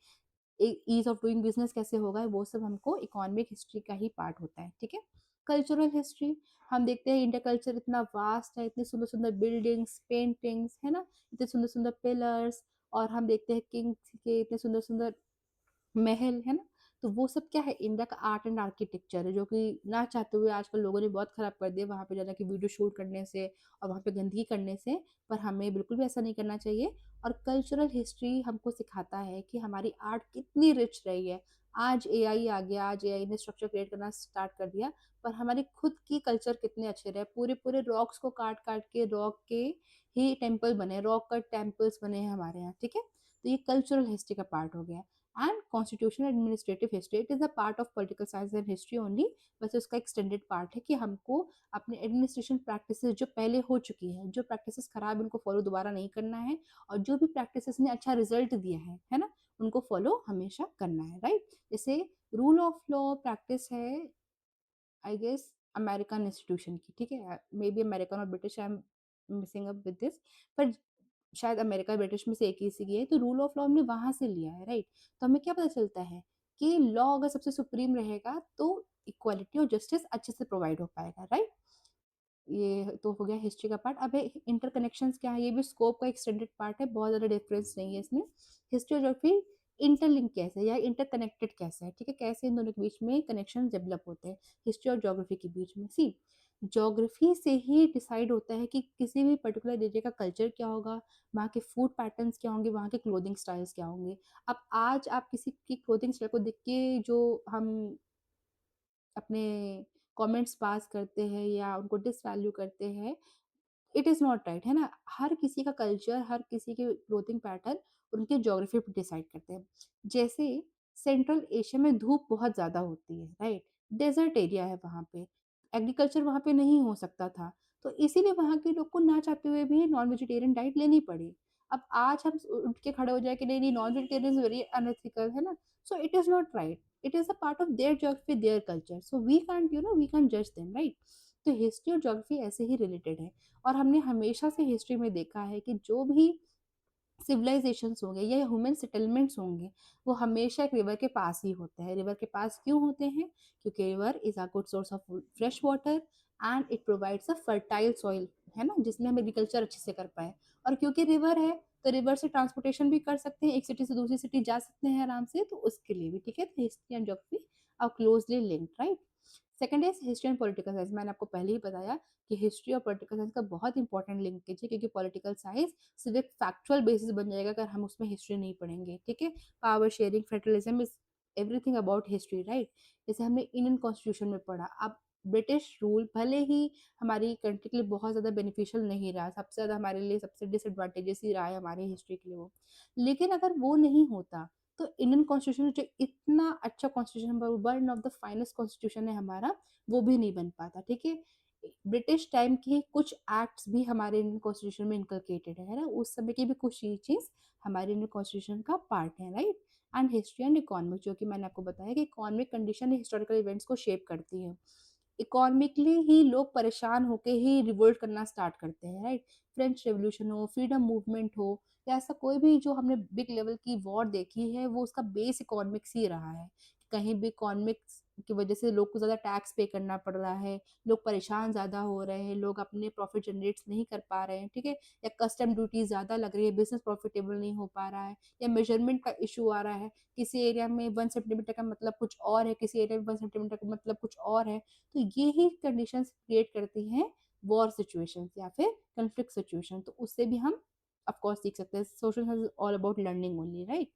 ईज़ ऑफ डूइंग बिज़नेस कैसे होगा, वो सब हमको इकोनॉमिक हिस्ट्री का ही पार्ट होता है, ठीक है? कल्चरल हिस्ट्री, हम देखते हैं इंडिया कल्चर इतना वास्ट है, इतनी सुंदर-सुंदर बिल्डिंग्स, पेंटिंग्स, है ना? इतने सुंदर-सुंदर पिलर्स, और हम देखते हैं किंग्स के इतने सुंदर-सुंदर महल, है ना? तो वो सब क्या है, इंडिया का आर्ट एंड आर्किटेक्चर है, जो कि ना चाहते हुए आजकल लोगों ने बहुत खराब कर दिया वहाँ पे जा के वीडियो शूट करने से और वहाँ पे गंदगी करने से। पर हमें बिल्कुल भी ऐसा नहीं करना चाहिए। और कल्चरल हिस्ट्री हमको सिखाता है कि हमारी आर्ट कितनी रिच रही है। आज एआई आ गया, आज एआई ने स्ट्रक्चर क्रिएट करना स्टार्ट कर दिया, पर हमारी खुद की कल्चर कितने अच्छे रहे। पूरे-पूरे रॉक्स को काट-काट के रॉक के ही टेम्पल बने, रॉक कट टेम्पल्स बने हैं हमारे यहाँ, ठीक है? तो ये कल्चरल हिस्ट्री का पार्ट हो गया। And constitutional administrative history, it is a part of political science and history only. वैसे उसका एक्सटेंडेड पार्ट है कि हमको अपने एडमिनिस्ट्रेशन प्रैक्टिसेस जो पहले हो चुकी है, जो प्रैक्टिसेस खराब, उनको फॉलो दोबारा नहीं करना है, और जो भी प्रैक्टिसेस ने अच्छा रिजल्ट दिया है ना, उनको फॉलो हमेशा करना है, राइट। जैसे रूल ऑफ लॉ प्रैक्टिस है, आई गेस अमेरिकन इंस्टीट्यूशन की, ठीक है, मे बी अमेरिकन और British, I am missing up with this, पर शायद अमेरिका ब्रिटिश में से एक ही सी है, तो रूल ऑफ लॉ हमने वहां से लिया है, राइट। तो हमें क्या पता चलता है कि लॉ अगर सबसे सुप्रीम रहेगा तो इक्वालिटी और जस्टिस अच्छे से प्रोवाइड हो पाएगा, राइट। ये तो हो गया हिस्ट्री का पार्ट। अब इंटरकनेक्शंस क्या है, ये भी स्कोप का एक्सटेंडेड पार्ट है, बहुत ज़्यादा डिफरेंस नहीं है इसमें। हिस्ट्री और ज्योग्राफी इंटरलिंक कैसे है या इंटरकनेक्टेड कैसे है, ठीक है, कैसे इन दोनों के बीच में कनेक्शन डेवलप होते हैं हिस्ट्री और ज्योग्राफी के बीच में। सी, ज्योग्राफी से ही डिसाइड होता है कि किसी भी पर्टिकुलर एरिया का कल्चर क्या होगा, वहाँ के फूड पैटर्न्स क्या होंगे, वहाँ के क्लोथिंग स्टाइल्स क्या होंगे। अब आज आप किसी की क्लोथिंग स्टाइल को देख के जो हम अपने कमेंट्स पास करते हैं या उनको डिसवैल्यू करते हैं, इट इज़ नॉट राइट, है ना? हर किसी का कल्चर, हर किसी के क्लोथिंग पैटर्न उनके ज्योग्राफी पे डिसाइड करते हैं। जैसे सेंट्रल एशिया में धूप बहुत ज़्यादा होती है, राइट? डेज़र्ट एरिया है वहाँ पे, एग्रीकल्चर वहाँ पे नहीं हो सकता था, तो इसीलिए वहाँ के लोग को ना चाहते हुए भी नॉन वेजिटेरियन डाइट लेनी पड़ी। अब आज हम उठ के खड़े हो जाए कि नहीं-नहीं non vegetarian is very unethical, है ना? So it is not right. It is a part of their geography, their culture, so we can't we can't जज देम, राइट? तो हिस्ट्री और ज्योग्राफी ऐसे ही रिलेटेड है। और हमने हमेशा से हिस्ट्री में देखा है कि जो भी सिविलाइजेशंस होंगे या ह्यूमन सेटलमेंट्स होंगे, वो हमेशा एक रिवर के पास ही होते हैं। रिवर के पास क्यों होते हैं? क्योंकि river is a good source of fresh water and it provides a fertile soil, है ना, जिसमें हम एग्रीकल्चर अच्छे से कर पाए। और क्योंकि रिवर है तो रिवर से ट्रांसपोर्टेशन भी कर सकते हैं, एक सिटी से दूसरी सिटी जा सकते हैं आराम से, तो उसके लिए भी, ठीक है, तो history and geography are closely linked, right. Second is history and political science, मैंने आपको पहले ही बताया कि हिस्ट्री और पॉलिटिकल साइंस का बहुत इंपॉर्टेंट लिंकेज है, क्योंकि पॉलिटिकल साइंस सिर्फ एक फैक्चुअल बेसिस बन जाएगा अगर हम उसमें हिस्ट्री नहीं पढ़ेंगे, ठीक है। Power sharing, federalism is everything about history, right. जैसे हमने इंडियन कॉन्स्टिट्यूशन में पढ़ा, अब ब्रिटिश रूल भले ही हमारी कंट्री के लिए बहुत ज़्यादा बेनिफिशियल नहीं रहा, सबसे ज़्यादा हमारे लिए सबसे डिसएडवांटेजेस ही रहा है हमारी हिस्ट्री के लिए वो, लेकिन अगर वो नहीं होता तो इंडियन कॉन्स्टिट्यूशन जो इतना अच्छा constitution, one of the finest constitution है हमारा, वो भी नहीं बन पाता, ठीक है। ब्रिटिश टाइम के कुछ एक्ट्स भी हमारे इंडियन कॉन्स्टिट्यूशन में इनकलकेटेड है ना, उस समय की भी कुछ चीज हमारे इंडियन कॉन्स्टिट्यूशन का पार्ट है, right. And history and economic, जो कि मैंने आपको बताया कि इकोनॉमिक कंडीशन हिस्टोरिकल इवेंट्स को शेप करती है। इकोनॉमिकली ही लोग परेशान होके ही रिवोल्ट करना स्टार्ट करते हैं, राइट। फ्रेंच रेवोल्यूशन हो, फ्रीडम मूवमेंट हो, या ऐसा कोई भी जो हमने बिग लेवल की वॉर देखी है, वो उसका बेस इकोनॉमिक्स ही रहा है। कहीं भी इकोनॉमिक्स की वजह से लोग को ज़्यादा टैक्स पे करना पड़ रहा है, लोग परेशान ज़्यादा हो रहे हैं, लोग अपने प्रॉफिट जनरेट नहीं कर पा रहे हैं, ठीक है, या कस्टम ड्यूटी ज़्यादा लग रही है, बिजनेस प्रॉफिटेबल नहीं हो पा रहा है, या मेजरमेंट का इशू आ रहा है, किसी एरिया में 1 सेंटीमीटर का मतलब कुछ और है, किसी एरिया में 1 सेंटीमीटर का मतलब कुछ और है, तो ये ही कंडीशंस क्रिएट करती हैं वॉर सिचुएशंस या फिर कॉन्फ्लिक्ट सिचुएशन। तो उससे भी हम ऑफ कोर्स सीख सकते हैं। Social science is all about learning only, right.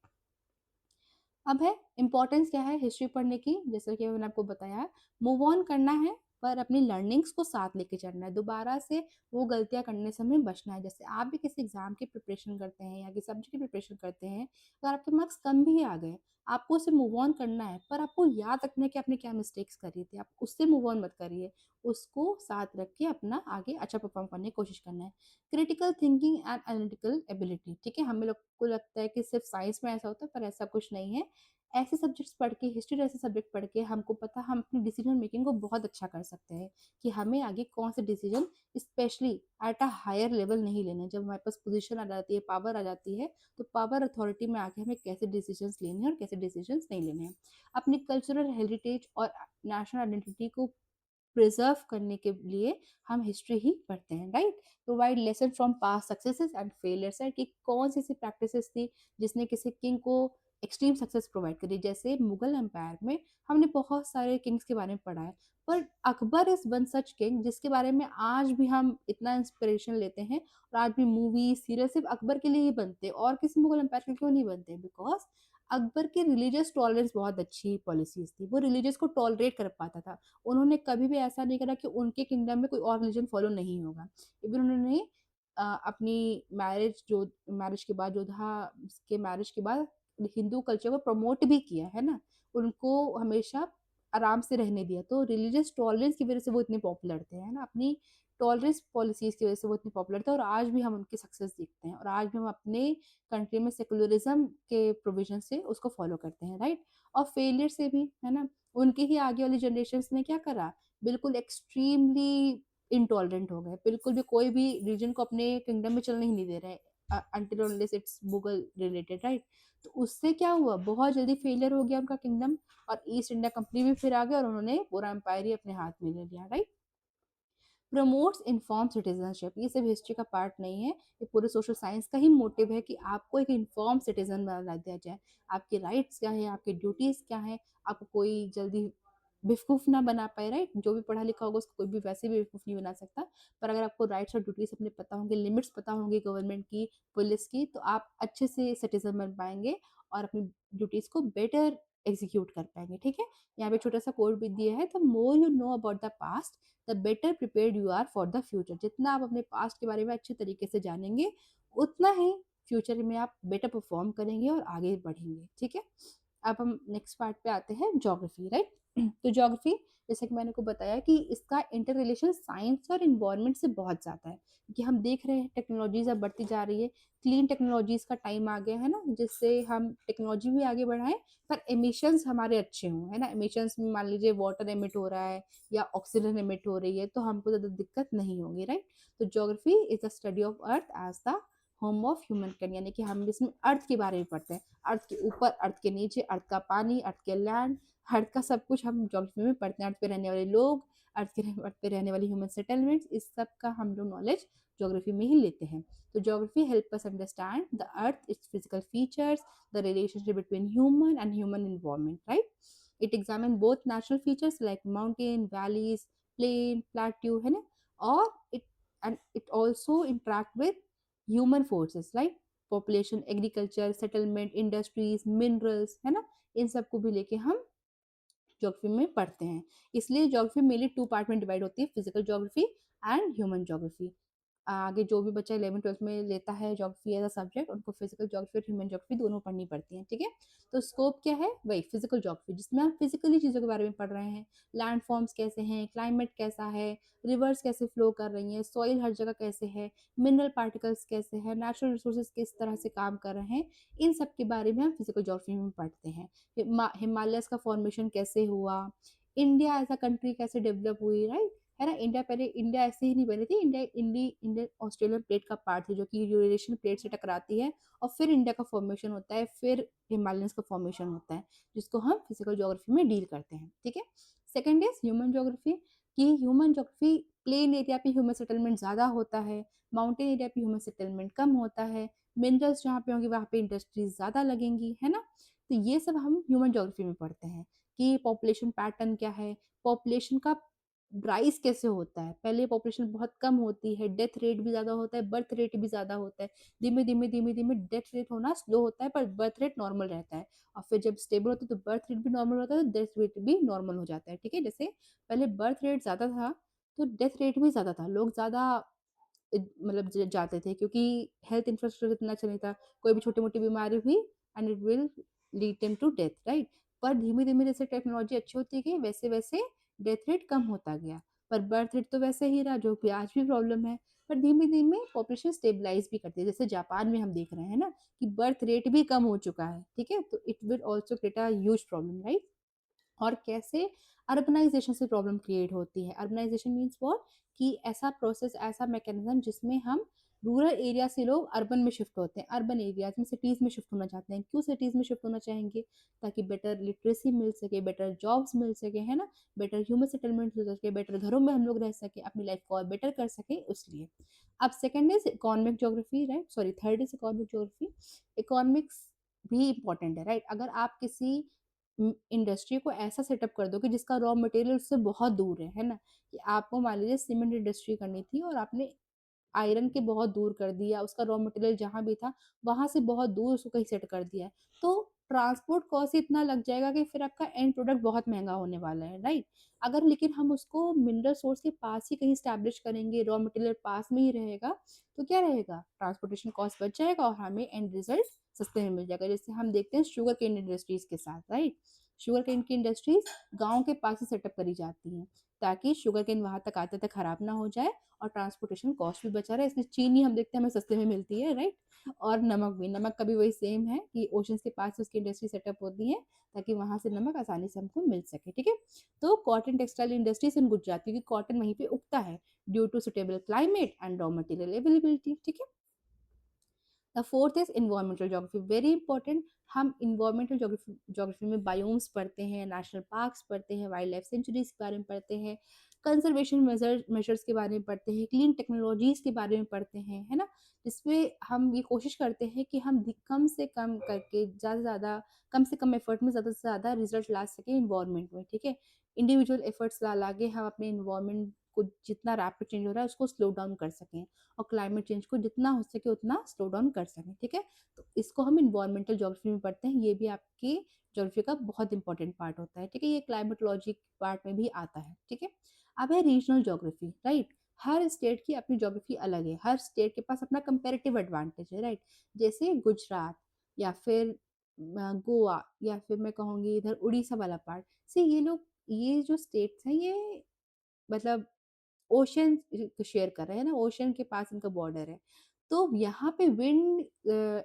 अब है इम्पोर्टेंस क्या है हिस्ट्री पढ़ने की, जैसे कि मैंने आपको बताया, मूव ऑन करना है, पर अपनी लर्निंग्स को साथ लेके चलना है, दोबारा से वो गलतियां करने से हमें बचना है। जैसे आप भी किसी एग्जाम की प्रिपरेशन करते हैं या किसी सब्जेक्ट की प्रिपरेशन करते हैं, अगर आपके मार्क्स कम भी आ गए, आपको उससे मूव ऑन करना है, पर आपको याद रखना है कि आपने क्या मिस्टेक्स करी थी, आप उससे मूव ऑन मत करिए, उसको साथ रख के अपना आगे अच्छा परफॉर्म करने की कोशिश करना है। Critical thinking and analytical ability, ठीक है, हमें लोग को लगता है कि सिर्फ साइंस में ऐसा होता है, पर ऐसा कुछ नहीं है। ऐसे सब्जेक्ट्स पढ़ के, हिस्ट्री जैसे सब्जेक्ट पढ़ के हमको पता, हम अपनी डिसीजन मेकिंग को बहुत अच्छा कर सकते हैं कि हमें आगे कौन से decision specially at a higher level नहीं लेने। जब हमारे पास पोजीशन आ जाती है, पावर आ जाती है, तो पावर अथॉरिटी में आके हमें कैसे डिसीजंस लेने हैं और कैसे डिसीजंस नहीं लेने हैं। अपनी कल्चरल हेरिटेज और नेशनल आइडेंटिटी को प्रिजर्व करने के लिए हम हिस्ट्री ही पढ़ते हैं, right. Provide lesson from past successes and failures, है कि कौन सी ऐसी प्रैक्टिसेस थी जिसने किसी किंग को एक्सट्रीम सक्सेस प्रोवाइड करी। जैसे मुगल एम्पायर में हमने बहुत सारे किंग्स के बारे में पढ़ा है, पर Akbar is one such king जिसके बारे में आज भी हम इतना इंस्पिरेशन लेते हैं, और आज भी मूवी सीरियल सिर्फ अकबर के लिए ही बनते हैं, और किसी मुगल एम्पायर के लिए क्यों नहीं बनते, बिकॉज अकबर की रिलीजियस टॉलरेंस बहुत अच्छी पॉलिसीज थी, वो रिलीजियस को टॉलरेट कर पाता था। उन्होंने कभी भी ऐसा नहीं करा कि उनके किंगडम में कोई और रिलीजन फॉलो नहीं होगा। इवन उन्होंने अपनी मैरिज के बाद, जोधा के मैरिज के बाद हिंदू कल्चर को प्रमोट भी किया, है ना? उनको हमेशा आराम से रहने दिया। तो रिलीजियस टॉलरेंस की वज़ह से वो इतने पॉपुलर थे, है ना? अपनी टॉलरेंस पॉलिसीज़ की वज़ह से वो इतने पॉपुलर थे और आज भी हम उनकी सक्सेस देखते हैं और आज भी हम अपने कंट्री में सेक्युलरिज़्म के प्रोविज़न से उसको फ़ॉलो करते हैं, राइट? और फेलियर से भी, है ना? उनके ही आगे वाली जनरेशन्स ने क्या करा? बिल्कुल एक्सट्रीमली इंटॉलरेंट हो गए। बिल्कुल भी कोई भी रीजन को अपने किंगडम में चलने ही नहीं दे रहे until unless it's Mughal related, right? तो उससे क्या हुआ? बहुत जल्दी फेलियर हो गया उनका किंगडम और ईस्ट इंडिया कंपनी भी फिर आ गई और उन्होंने पूरा एम्पायर ही अपने हाथ में ले लिया, राइट? प्रमोट्स इन्फॉर्म्ड सिटीजनशिप, ये सिर्फ हिस्ट्री का पार्ट नहीं है, ये पूरे सोशल साइंस का ही मोटिव है कि आपको एक इन्फॉर्म सिटीजन बना दिया जाए। आपके राइट्स क्या है, आपके ड्यूटीज क्या है, आपको कोई जल्दी बेवकूफ़ ना बना पाए, राइट? जो भी पढ़ा लिखा होगा उसको कोई भी वैसे भी बेवकूफ़ नहीं बना सकता। पर अगर आपको राइट्स और ड्यूटीज अपने पता होंगे, लिमिट्स पता होंगी गवर्नमेंट की, पुलिस की, तो आप अच्छे से सिटीजन बन पाएंगे और अपनी ड्यूटीज को बेटर एग्जीक्यूट कर पाएंगे, ठीक है? यहाँ पे छोटा सा कोड भी दिया है, the more you know about the past the better prepared you are for the future. जितना आप अपने पास्ट के बारे में अच्छे तरीके से जानेंगे, उतना ही फ्यूचर में आप बेटर परफॉर्म करेंगे और आगे बढ़ेंगे, ठीक है? अब हम नेक्स्ट पार्ट पे आते हैं, ज्योग्राफी, राइट? तो ज्योग्राफी, जैसे कि मैंने को बताया कि इसका इंटर रिलेशन साइंस और इन्वायरमेंट से बहुत ज़्यादा है, कि हम देख रहे हैं टेक्नोलॉजीज अब बढ़ती जा रही है, क्लीन टेक्नोलॉजीज का टाइम आ गया है ना, जिससे हम टेक्नोलॉजी भी आगे बढ़ाएं पर एमिशंस हमारे अच्छे हों, है ना? एमिशंस में मान लीजिए वाटर एमिट हो रहा है या ऑक्सीजन एमिट हो रही है तो हमको ज़्यादा दिक्कत नहीं होगी, राइट? तो geography is the study of earth as the home of human kind, यानी कि हम इसमें अर्थ के बारे में पढ़ते हैं। अर्थ के ऊपर, अर्थ के नीचे, अर्थ का पानी, अर्थ के लैंड, अर्थ का सब कुछ हम ज्योग्राफी में पढ़ते हैं। अर्थ पे रहने वाले लोग, अर्थ पे रहने वाली ह्यूमन सेटलमेंट्स, इस सब का हम लोग नॉलेज ज्योग्राफी में ही लेते हैं। तो geography help us understand the earth, it's physical features, the relationship between human and human environment, right? It examines both natural features like mountain, valleys, plain, plateau, है ना? और it also interact with human forces like population, agriculture, settlement, industries, minerals, है ना? इन सब को भी लेके हम ज्योग्राफी में पढ़ते हैं। इसलिए ज्योग्राफी मेनली 2 पार्ट में डिवाइड होती है, physical geography and human geography. आगे जो भी बच्चा 11th-12th में लेता है ज्योग्राफी एज़ अ सब्जेक्ट, उनको फिजिकल ज्योग्राफी और ह्यूमन ज्योग्राफी दोनों पढ़नी पड़ती है, ठीक है? तो स्कोप क्या है? वही फिजिकल ज्योग्राफी, जिसमें हम फिजिकली चीज़ों के बारे में पढ़ रहे हैं। लैंड फॉर्म्स कैसे हैं, क्लाइमेट कैसा है, रिवर्स कैसे फ्लो कर रही हैं, सॉइल हर जगह कैसे है, मिनरल पार्टिकल्स कैसे हैं, नेचुरल रिसोर्सेज किस तरह से काम कर रहे हैं, इन सब के बारे में हम फिजिकल ज्योग्राफी में पढ़ते हैं। हिमालयस का फॉर्मेशन कैसे हुआ, इंडिया एज़ अ कंट्री कैसे डेवलप हुई, राइट? है ना? इंडिया पहले इंडिया ऐसे ही नहीं बनी थी। इंडिया ऑस्ट्रेलियन प्लेट का पार्ट थी, जो कि यूरेशियन प्लेट से टकराती है और फिर इंडिया का फॉर्मेशन होता है, फिर हिमालयंस का फॉर्मेशन होता है, जिसको हम फिजिकल ज्योग्राफी में डील करते हैं, ठीक है? सेकंड इज ह्यूमन ज्योग्राफी, कि ह्यूमन ज्योग्राफी प्लेन एरिया पे ह्यूमन सेटलमेंट ज़्यादा होता है, माउंटेन एरिया पे ह्यूमन सेटलमेंट कम होता है, मिनरल्स जहाँ पे होंगे वहाँ पे इंडस्ट्रीज ज़्यादा लगेंगी, है ना? तो ये सब हम ह्यूमन ज्योग्राफी में पढ़ते हैं कि पॉपुलेशन पैटर्न क्या है, पॉपुलेशन का राइज़ कैसे होता है। पहले पॉपुलेशन बहुत कम होती है, डेथ रेट भी ज़्यादा होता है, बर्थ रेट भी ज़्यादा होता है। धीमे-धीमे डेथ रेट होना स्लो होता है पर बर्थ रेट नॉर्मल रहता है और फिर जब स्टेबल होता है तो बर्थ रेट भी नॉर्मल होता है, तो डेथ रेट भी नॉर्मल हो जाता है, ठीक है? जैसे पहले बर्थ रेट ज़्यादा था, तो डेथ रेट भी ज़्यादा था। लोग ज़्यादा मतलब जाते थे क्योंकि हेल्थ इंफ्रास्ट्रक्चर इतना अच्छा नहीं था। कोई भी छोटी-मोटी बीमारी हुई and it will lead them to death, right? पर धीमे-धीमे जैसे टेक्नोलॉजी अच्छी होती गई वैसे-वैसे डेथ रेट कम होता गया। पर बर्थ रेट तो वैसे ही रहा, जो कि आज भी प्रॉब्लम है। पर धीमे-धीमे पॉपुलेशन स्टेबलाइज़ भी करती है। जैसे जापान में हम देख रहे हैं ना कि बर्थ रेट भी कम हो चुका है, ठीक है? तो it will also create a huge problem, right? और कैसे अर्बनाइजेशन से प्रॉब्लम क्रिएट होती है। Urbanisation means what? कि ऐसा प्रोसेस, ऐसा मैकेनिज्म जिसमें हम रूरल एरिया से लोग अर्बन में शिफ्ट होते हैं, अर्बन एरियाज में सिटीज़ में शिफ्ट होना चाहते हैं। क्यों सिटीज़ में शिफ्ट होना चाहेंगे? ताकि बेटर लिटरेसी मिल सके, बेटर जॉब्स मिल सके, है ना? बेटर ह्यूमन सेटलमेंट हो सके, बेटर घरों में हम लोग रह सकें, अपनी लाइफ को और बेटर कर सकें, इसलिए। अब second is economic geography, right? Sorry, third is economic geography. Economics भी इंपॉर्टेंट है, राइट? अगर आप किसी इंडस्ट्री को ऐसा सेटअप कर दो कि जिसका रॉ मटेरियल उससे बहुत दूर है ना? कि आपको मान लीजिए सीमेंट इंडस्ट्री करनी थी और आपने आयरन के बहुत दूर कर दिया, उसका रॉ मटेरियल जहाँ भी था, वहाँ से बहुत दूर उसको कहीं सेट कर दिया है। तो ट्रांसपोर्ट कॉस्ट ही इतना लग जाएगा कि फिर आपका एंड प्रोडक्ट बहुत महँगा होने वाला है, राइट? अगर लेकिन हम उसको मिनरल सोर्स के पास ही कहीं एस्टेब्लिश करेंगे, रॉ मटेरियल पास में ही रहेगा, तो क्या रहेगा? ट्रांसपोर्टेशन कॉस्ट बच जाएगा और हमें एंड रिज़ल्ट सस्ते में मिल जाएगा। जैसे हम देखते हैं शुगर केन इंडस्ट्रीज़ के साथ, राइट? शुगर केन की इंडस्ट्रीज़ गाँव के पास ही सेटअप करी जाती हैं, ताकि शुगर केन वहाँ तक आते तक खराब ना हो जाए और ट्रांसपोर्टेशन कॉस्ट भी बचा रहे। इसलिए चीनी हम देखते हैं हमें सस्ते में मिलती है, राइट? और नमक भी, नमक का भी वही सेम है कि ओशंस के पास उसकी इंडस्ट्री सेटअप होती है, ताकि वहाँ से नमक आसानी से हमको मिल सके, ठीक है? तो cotton textile industries in Gujarat, क्योंकि कॉटन वहीं पे उगता है due to suitable climate and raw material availability, ठीक है? The fourth is environmental geography, very important. हम इन्वायरमेंटल ज्योग्राफी ज्योग्राफी में बायोम्स पढ़ते हैं, नेशनल पार्क्स पढ़ते हैं, वाइल्ड लाइफ सेंचुरीज के बारे में पढ़ते हैं, कंजर्वेशन मेजर्स के बारे में पढ़ते हैं, क्लीन टेक्नोलॉजीज के बारे में पढ़ते हैं, है ना? जिसमें हम ये कोशिश करते हैं कि हम कम से कम करके ज़्यादा से ज़्यादा, कम से कम एफर्ट में ज़्यादा से ज़्यादा रिजल्ट ला सकें इन्वायरमेंट में, ठीक है? इंडिविजुअल एफर्ट्स ला लाके हम अपने इन्वायरमेंट को जितना रैपिड चेंज हो रहा है उसको स्लो डाउन कर सकें, और क्लाइमेट चेंज को जितना हो सके उतना स्लो डाउन कर सकें, ठीक है? तो इसको हम इन्वायरमेंटल ज्योग्राफी में पढ़ते हैं, ये भी आपकी ज्योग्राफी का बहुत इंपॉर्टेंट पार्ट होता है, ठीक है? ये क्लाइमेटोलॉजी पार्ट में भी आता है, ठीक है? अब है रीजनल ज्योग्राफी, राइट? हर स्टेट की अपनी ज्योग्राफी अलग है, हर स्टेट के पास अपना कंपेरेटिव एडवांटेज है, राइट? जैसे गुजरात या फिर गोवा, या फिर मैं कहूँगी इधर उड़ीसा वाला पार्ट से, ये जो स्टेट्स हैं ये मतलब ओशन शेयर कर रहे हैं ना, ओशन के पास इनका बॉर्डर है। तो यहाँ पे विंड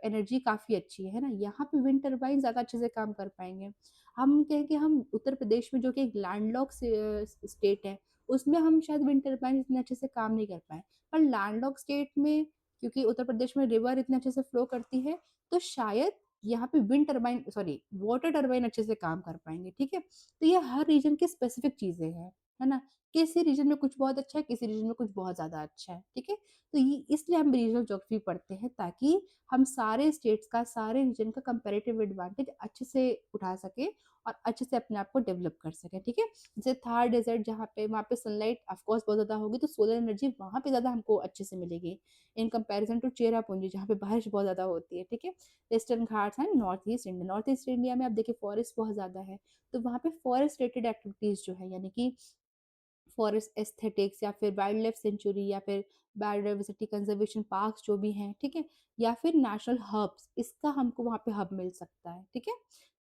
एनर्जी काफ़ी अच्छी है ना, यहाँ पे विंड टरबाइन ज़्यादा अच्छे से काम कर पाएँगे। हम कहें कि हम उत्तर प्रदेश में जो कि एक लैंडलॉक स्टेट है, उसमें हम शायद विंड टरबाइन इतने अच्छे से काम नहीं कर पाएँ। पर लैंडलॉक स्टेट में, क्योंकि उत्तर प्रदेश में रिवर इतने अच्छे से फ्लो करती है, तो शायद यहाँ पे wind turbine sorry water turbine अच्छे से काम कर पाएँगे, ठीक है? तो ये हर रीजन की स्पेसिफिक चीज़ें हैं, है ना? किसी रीजन में कुछ बहुत अच्छा है, किसी रीजन में कुछ बहुत ज़्यादा अच्छा है, ठीक है? तो ये इसलिए हम रीजनल ज्योग्राफी पढ़ते हैं, ताकि हम सारे स्टेट्स का, सारे रीजन का कंपैरेटिव एडवांटेज अच्छे से उठा सकें और अच्छे से अपने आप को डेवलप कर सकें, ठीक है? जैसे थार डेज़र्ट, जहाँ पे वहाँ पे सनलाइट ऑफ कोर्स बहुत ज़्यादा होगी, तो सोलर एनर्जी वहाँ पे ज़्यादा हमको अच्छे से मिलेगी, इन कंपैरिज़न टू चेरापूंजी जहाँ पे बारिश बहुत ज़्यादा होती है, ठीक है? Western Ghats and north east India में आप देखिए फॉरेस्ट बहुत ज़्यादा है, तो वहाँ पे फॉरेस्ट रिलेटेड एक्टिविटीज़ जो है, यानी कि फॉरेस्ट एस्थेटिक्स या फिर वाइल्ड लाइफ सेंचुरी या फिर बायोडाइवर्सिटी कंजर्वेशन पार्क्स जो भी हैं, ठीक है? या फिर नेशनल हब्स, इसका हमको वहाँ पे हब मिल सकता है, ठीक है?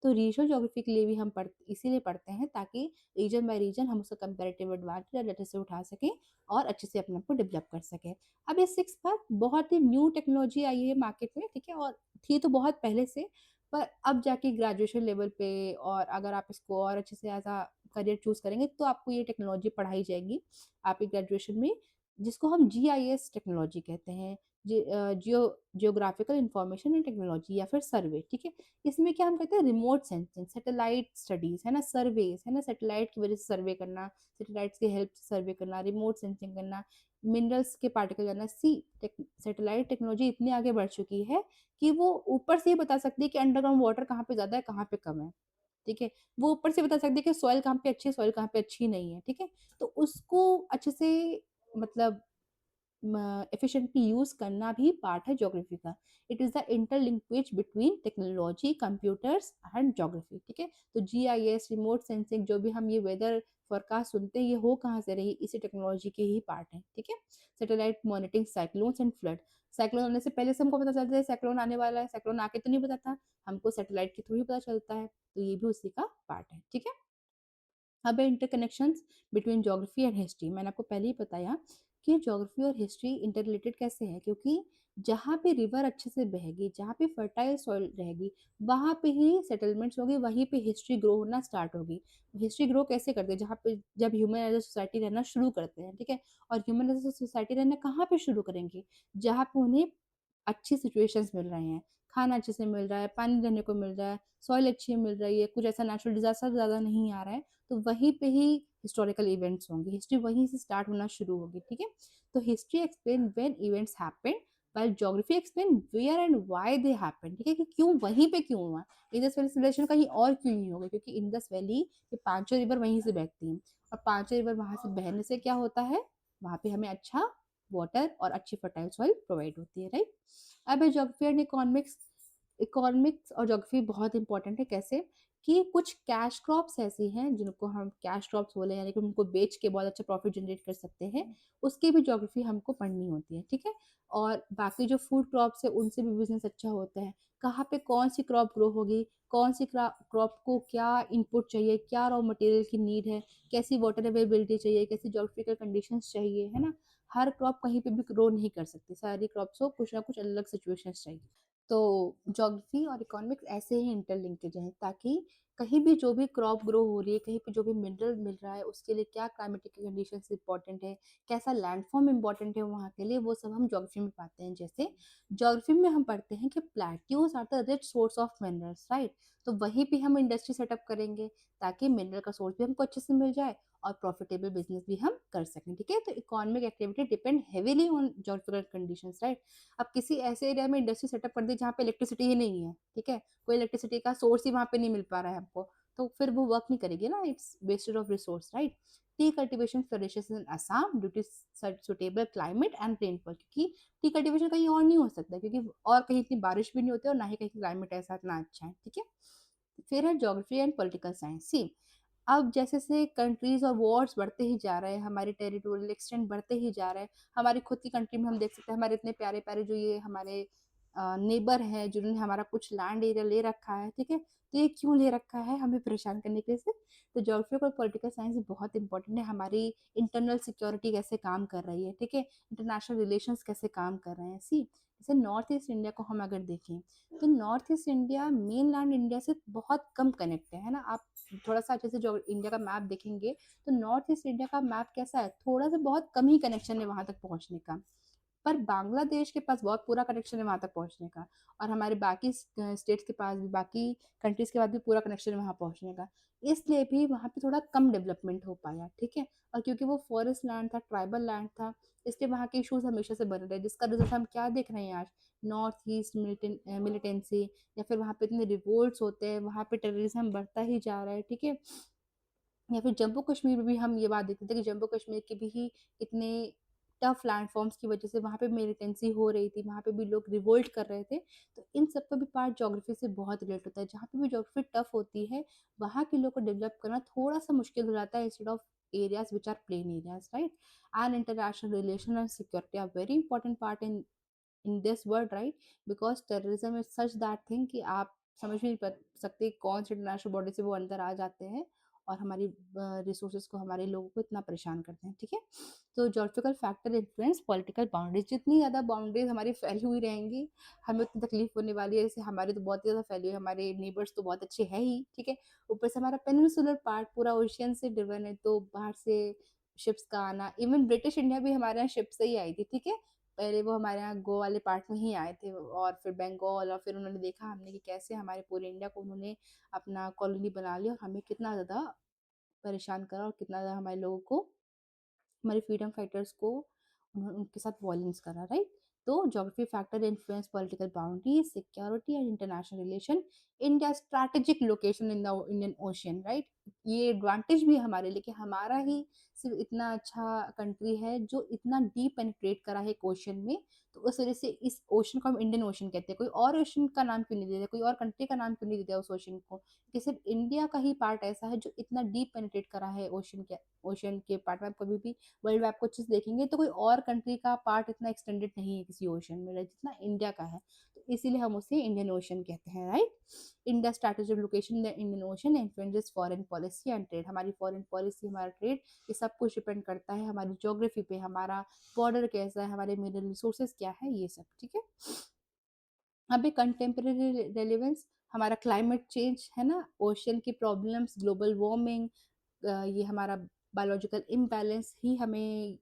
तो रीजनल ज्योग्राफी के लिए भी हम इसीलिए पढ़ते हैं, ताकि रीजन बाय रीजन हम उसका कंपैरेटिव एडवांटेज अच्छे से उठा सकें और अच्छे से अपने आप को डेवलप कर सकें। अब ये 6 बात, बहुत ही न्यू टेक्नोलॉजी आई है मार्केट में, ठीक है? और थी तो बहुत पहले से, पर अब जाके ग्रेजुएशन लेवल पे, और अगर आप इसको और अच्छे से एज़ अ करियर चूज़ करेंगे, तो आपको ये टेक्नोलॉजी पढ़ाई जाएगी आपकी ग्रेजुएशन में, जिसको हम जीआईएस टेक्नोलॉजी कहते हैं। जियोग्राफिकल इंफॉर्मेशन एंड टेक्नोलॉजी या फिर सर्वे, ठीक है? इसमें क्या हम कहते हैं, रिमोट सेंसिंग, सैटेलाइट स्टडीज़, है ना? सर्वेज़, है ना? सैटेलाइट की वजह से सर्वे करना, सैटेलाइट्स की हेल्प से सर्वे करना, रिमोट सेंसिंग करना, मिनरल्स के पार्टिकल जानना। सैटेलाइट टेक्नोलॉजी इतनी आगे बढ़ चुकी है कि वो ऊपर से ही बता सकती है कि अंडरग्राउंड वाटर कहाँ पे ज़्यादा है, कहाँ पे कम है, ठीक है? वो ऊपर से बता सकती है कि सॉइल कहाँ पे अच्छी है, सॉइल कहाँ पे अच्छी नहीं है, ठीक है? तो उसको अच्छे से मतलब एफिशिएंटली यूज़ करना भी पार्ट है ज्योग्राफी का। It is the interlinkage between technology, computers and geography, ठीक है? तो जीआईएस, रिमोट सेंसिंग, जो भी हम ये वेदर फोरकास्ट सुनते हैं, ये हो कहाँ से रही, इसी टेक्नोलॉजी के ही पार्ट है, ठीक है? Satellite monitoring cyclones and flood, cyclone आने से पहले से हमको पता चलता है साइक्लोन आने वाला है, साइक्लोन आके तो नहीं पता था, हमको सैटेलाइट के थ्रू ही पता चलता है, तो ये भी उसी का पार्ट है, ठीक है? अब है interconnections between geography and history. मैंने आपको पहले ही बताया कि ज्योग्राफी और हिस्ट्री इंटर रिलेटेड कैसे है, क्योंकि जहाँ पे रिवर अच्छे से बहेगी, जहाँ पे फर्टाइल सॉइल रहेगी, वहाँ पे ही सेटलमेंट्स होगी, वहीं पे हिस्ट्री ग्रो होना स्टार्ट होगी। हिस्ट्री ग्रो कैसे करते हैं, जहाँ पे जब ह्यूमन एज अ सोसाइटी रहना शुरू करते हैं, ठीक है? और ह्यूमन एज अ सोसाइटी रहना कहाँ पे शुरू करेंगे, जहाँ पे उन्हें अच्छी सिचुएशंस मिल रहे हैं, खाना अच्छे से मिल रहा है, पानी रहने को मिल रहा है, सॉइल अच्छी मिल रही है, कुछ ऐसा नेचुरल डिजास्टर ज़्यादा नहीं आ रहा है, तो वहीं पे ही हिस्टोरिकल इवेंट्स होंगे, हिस्ट्री वहीं से स्टार्ट होना शुरू होगी, ठीक है? तो history explain when events happened, while geography explain where and why they happened, ठीक है? कि क्यों वहीं पे क्यों हुआ, इंडस वैली सिविलाइजेशन कहीं और क्यों नहीं होगा, क्योंकि इंडस वैली ये पांचों रिवर वहीं से बहती हैं, और पांचों रिवर वहां से बहने से क्या होता है, वहां पे हमें अच्छा वाटर और अच्छी फर्टाइल सॉइल प्रोवाइड होती है, राइट? अब है ज्योग्राफी एंड इकोनॉमिक्स। इकोनॉमिक्स और ज्योग्राफी बहुत इंपॉर्टेंट है, कैसे? कि कुछ कैश क्रॉप्स ऐसी हैं जिनको हम कैश क्रॉप्स बोले, यानी कि उनको बेच के बहुत अच्छा प्रॉफिट जनरेट कर सकते हैं, उसकी भी ज्योग्राफी हमको पढ़नी होती है, ठीक है? और बाकी जो फूड क्रॉप्स है उनसे भी बिज़नेस अच्छा होता है। कहाँ पे कौन-सी क्रॉप ग्रो होगी, कौन-सी क्रॉप को क्या इनपुट चाहिए, क्या रॉ मटेरियल की नीड है, कैसी वाटर अवेलेबिलिटी चाहिए, कैसी ज्योग्राफिकल कंडीशंस चाहिए, है ना? हर क्रॉप कहीं पे भी ग्रो नहीं कर सकती, सारी क्रॉप्स को कुछ ना कुछ अलग सिचुएशंस चाहिए। तो ज्योग्राफी और इकोनॉमिक्स ऐसे ही इंटरलिंकेज हैं, ताकि कहीं भी जो भी क्रॉप ग्रो हो रही है, कहीं पे जो भी मिनरल मिल रहा है, उसके लिए क्या क्लाइमेटिक कंडीशंस इंपॉर्टेंट है, कैसा लैंडफॉर्म इंपॉर्टेंट है वहाँ के लिए, वो सब हम ज्योग्राफी में पाते हैं। जैसे ज्योग्राफी में हम पढ़ते हैं कि plateaus are the rich source of minerals, right? तो वहीं पे हम इंडस्ट्री सेटअप करेंगे, ताकि मिनरल का सोर्स भी हमको अच्छे से मिल जाए और प्रॉफिटेबल बिजनेस भी हम कर सकें, ठीक है? तो economic activity depend heavily on geographical conditions, right? अब किसी ऐसे एरिया में इंडस्ट्री सेटअप कर दी जहाँ पे इलेक्ट्रिसिटी ही नहीं है, ठीक है? कोई इलेक्ट्रिसिटी का सोर्स ही वहाँ पे नहीं मिल पा रहा है हमको, तो फिर वो वर्क नहीं करेगी ना, it's wastage of resource, right? Tea cultivation flourishes in Assam due to suitable climate and rainfall, क्योंकि टी कल्टीवेशन कहीं और नहीं हो सकता, क्योंकि और कहीं इतनी बारिश भी नहीं होती और ना ही कहीं क्लाइमेट ऐसा इतना अच्छा है, ठीक है? फिर है ज्योग्राफी एंड पॉलिटिकल साइंस। सी, अब जैसे-जैसे कंट्रीज़ और वॉर्स बढ़ते ही जा रहे हैं, हमारे टेरिटोरियल एक्सटेंड बढ़ते ही जा रहे हैं, हमारी खुद की कंट्री में हम देख सकते हैं, हमारे इतने प्यारे-प्यारे जो ये हमारे नेबर हैं, जिन्होंने हमारा कुछ लैंड एरिया ले रखा है, ठीक है? तो ये क्यों ले रखा है? हमें परेशान करने के लिए सिर्फ़। तो ज्योग्राफी और पॉलिटिकल साइंस बहुत इंपॉर्टेंट है, हमारी इंटरनल सिक्योरिटी कैसे काम कर रही है, ठीक है? इंटरनेशनल रिलेशंस कैसे काम कर रहे हैं। सी, जैसे नॉर्थ ईस्ट इंडिया को हम अगर देखें, तो north east India mainland India से बहुत कम कनेक्ट है ना? आप थोड़ा-सा अच्छे से जो इंडिया का मैप देखेंगे, तो नॉर्थ ईस्ट इंडिया का मैप कैसा है? थोड़ा-सा बहुत कम ही कनेक्शन है वहाँ तक पहुँचने का। पर बांग्लादेश के पास बहुत पूरा कनेक्शन है वहाँ तक पहुँचने का, और हमारे बाकी स्टेट्स के पास भी, बाकी कंट्रीज़ के पास भी पूरा कनेक्शन है वहाँ पहुँचने का। इसलिए भी वहाँ पे थोड़ा कम डेवलपमेंट हो पाया, ठीक है? और क्योंकि वो फॉरेस्ट लैंड था, ट्राइबल लैंड था, इसलिए वहाँ के इश्यूज़ हमेशा से बने रहे, जिसका रिज़ल्ट हम क्या देख रहे हैं आज? नॉर्थ ईस्ट मिलिटेंसी, या फिर वहाँ पे इतने रिवोल्ट्स होते हैं, वहाँ पे टेररिज़्म बढ़ता ही जा रहा है, ठीक है? या फिर जम्मू कश्मीर में भी हम ये बात देखते थे कि जम्मू कश्मीर के भी ही इतने टफ लैंडफॉर्म्स की वजह से वहाँ पे मिलिटेंसी हो रही थी, वहाँ पे भी लोग रिवोल्ट कर रहे थे। तो इन सब का भी पार्ट ज्योग्राफी से बहुत रिलेट होता है। जहाँ पे भी ज्योग्राफी टफ होती है, वहाँ के लोग को डेवलप करना थोड़ा-सा मुश्किल हो जाता है, instead of areas which are plain areas, right? And international relation and security are very important part in this world, right? Because terrorism is such that thing कि आप समझ भी नहीं सकते कौन से इंटरनेशनल बॉडी से वो अंदर आ जाते हैं और हमारी रिसोर्सेज को, हमारे लोगों को इतना परेशान करते हैं, ठीक है? तो geographical factor influence political boundaries, जितनी ज़्यादा बाउंड्रीज हमारी फैली हुई रहेंगी, हमें उतनी तकलीफ होने वाली है। जैसे हमारी तो बहुत ही ज़्यादा फैली हुई है, हमारे नेबर्स तो बहुत अच्छे हैं ही, ठीक है? ऊपर से हमारा पेनिनसुलर पार्ट पूरा ओशियन से ड्रिवन है, तो बाहर से शिप्स का आना, इवन ब्रिटिश इंडिया भी हमारे यहाँ शिप से ही आई थी, ठीक है? पहले वो हमारे यहाँ गोवा वाले पार्ट में ही आए थे, और फिर बंगाल, और फिर उन्होंने देखा हमने कि कैसे हमारे पूरे इंडिया को उन्होंने अपना कॉलोनी बना लिया, और हमें कितना ज़्यादा परेशान करा, और कितना ज़्यादा हमारे लोगों को, हमारे फ्रीडम फाइटर्स को उनके साथ वॉयलेंस करा, राइट? तो geography factor influence political boundaries, security and international relation, India strategic location in the Indian ocean, right? ये एडवांटेज भी है हमारे लिए कि हमारा ही सिर्फ इतना अच्छा कंट्री है जो इतना डीप पेनिट्रेट करा है एक ओशन में। तो उस वजह से इस ओशन को हम इंडियन ओशन कहते हैं। कोई और ओशन का नाम क्यों नहीं देते, कोई और कंट्री का नाम क्यों नहीं देते उस ओशन को, कि सिर्फ इंडिया का ही पार्ट ऐसा है जो इतना डीप पेनिट्रेट करा है ओशन के पार्ट में। आप कभी भी वर्ल्ड मैप को अच्छे से देखेंगे तो कोई और कंट्री का पार्ट इतना एक्सटेंडेड नहीं है किसी ओशन में, right? जितना इंडिया का है। तो इसीलिए हम उसे इंडियन ओशन कहते हैं, right? India strategic location in the Indian ocean influences foreign policy and trade, हमारी फॉरेन पॉलिसी, हमारा ट्रेड, ये सब कुछ डिपेंड करता है हमारी ज्योग्राफी पे, हमारा बॉर्डर कैसा है, हमारे मिनरल रिसोर्सेज क्या है, ये सब, ठीक है? अभी कंटेम्प्रेरी रेलेवेंस, हमारा क्लाइमेट चेंज है ना, ओशन की प्रॉब्लम्स, ग्लोबल वार्मिंग, ये हमारा बायोलॉजिकल इम्बैलेंस ही हमें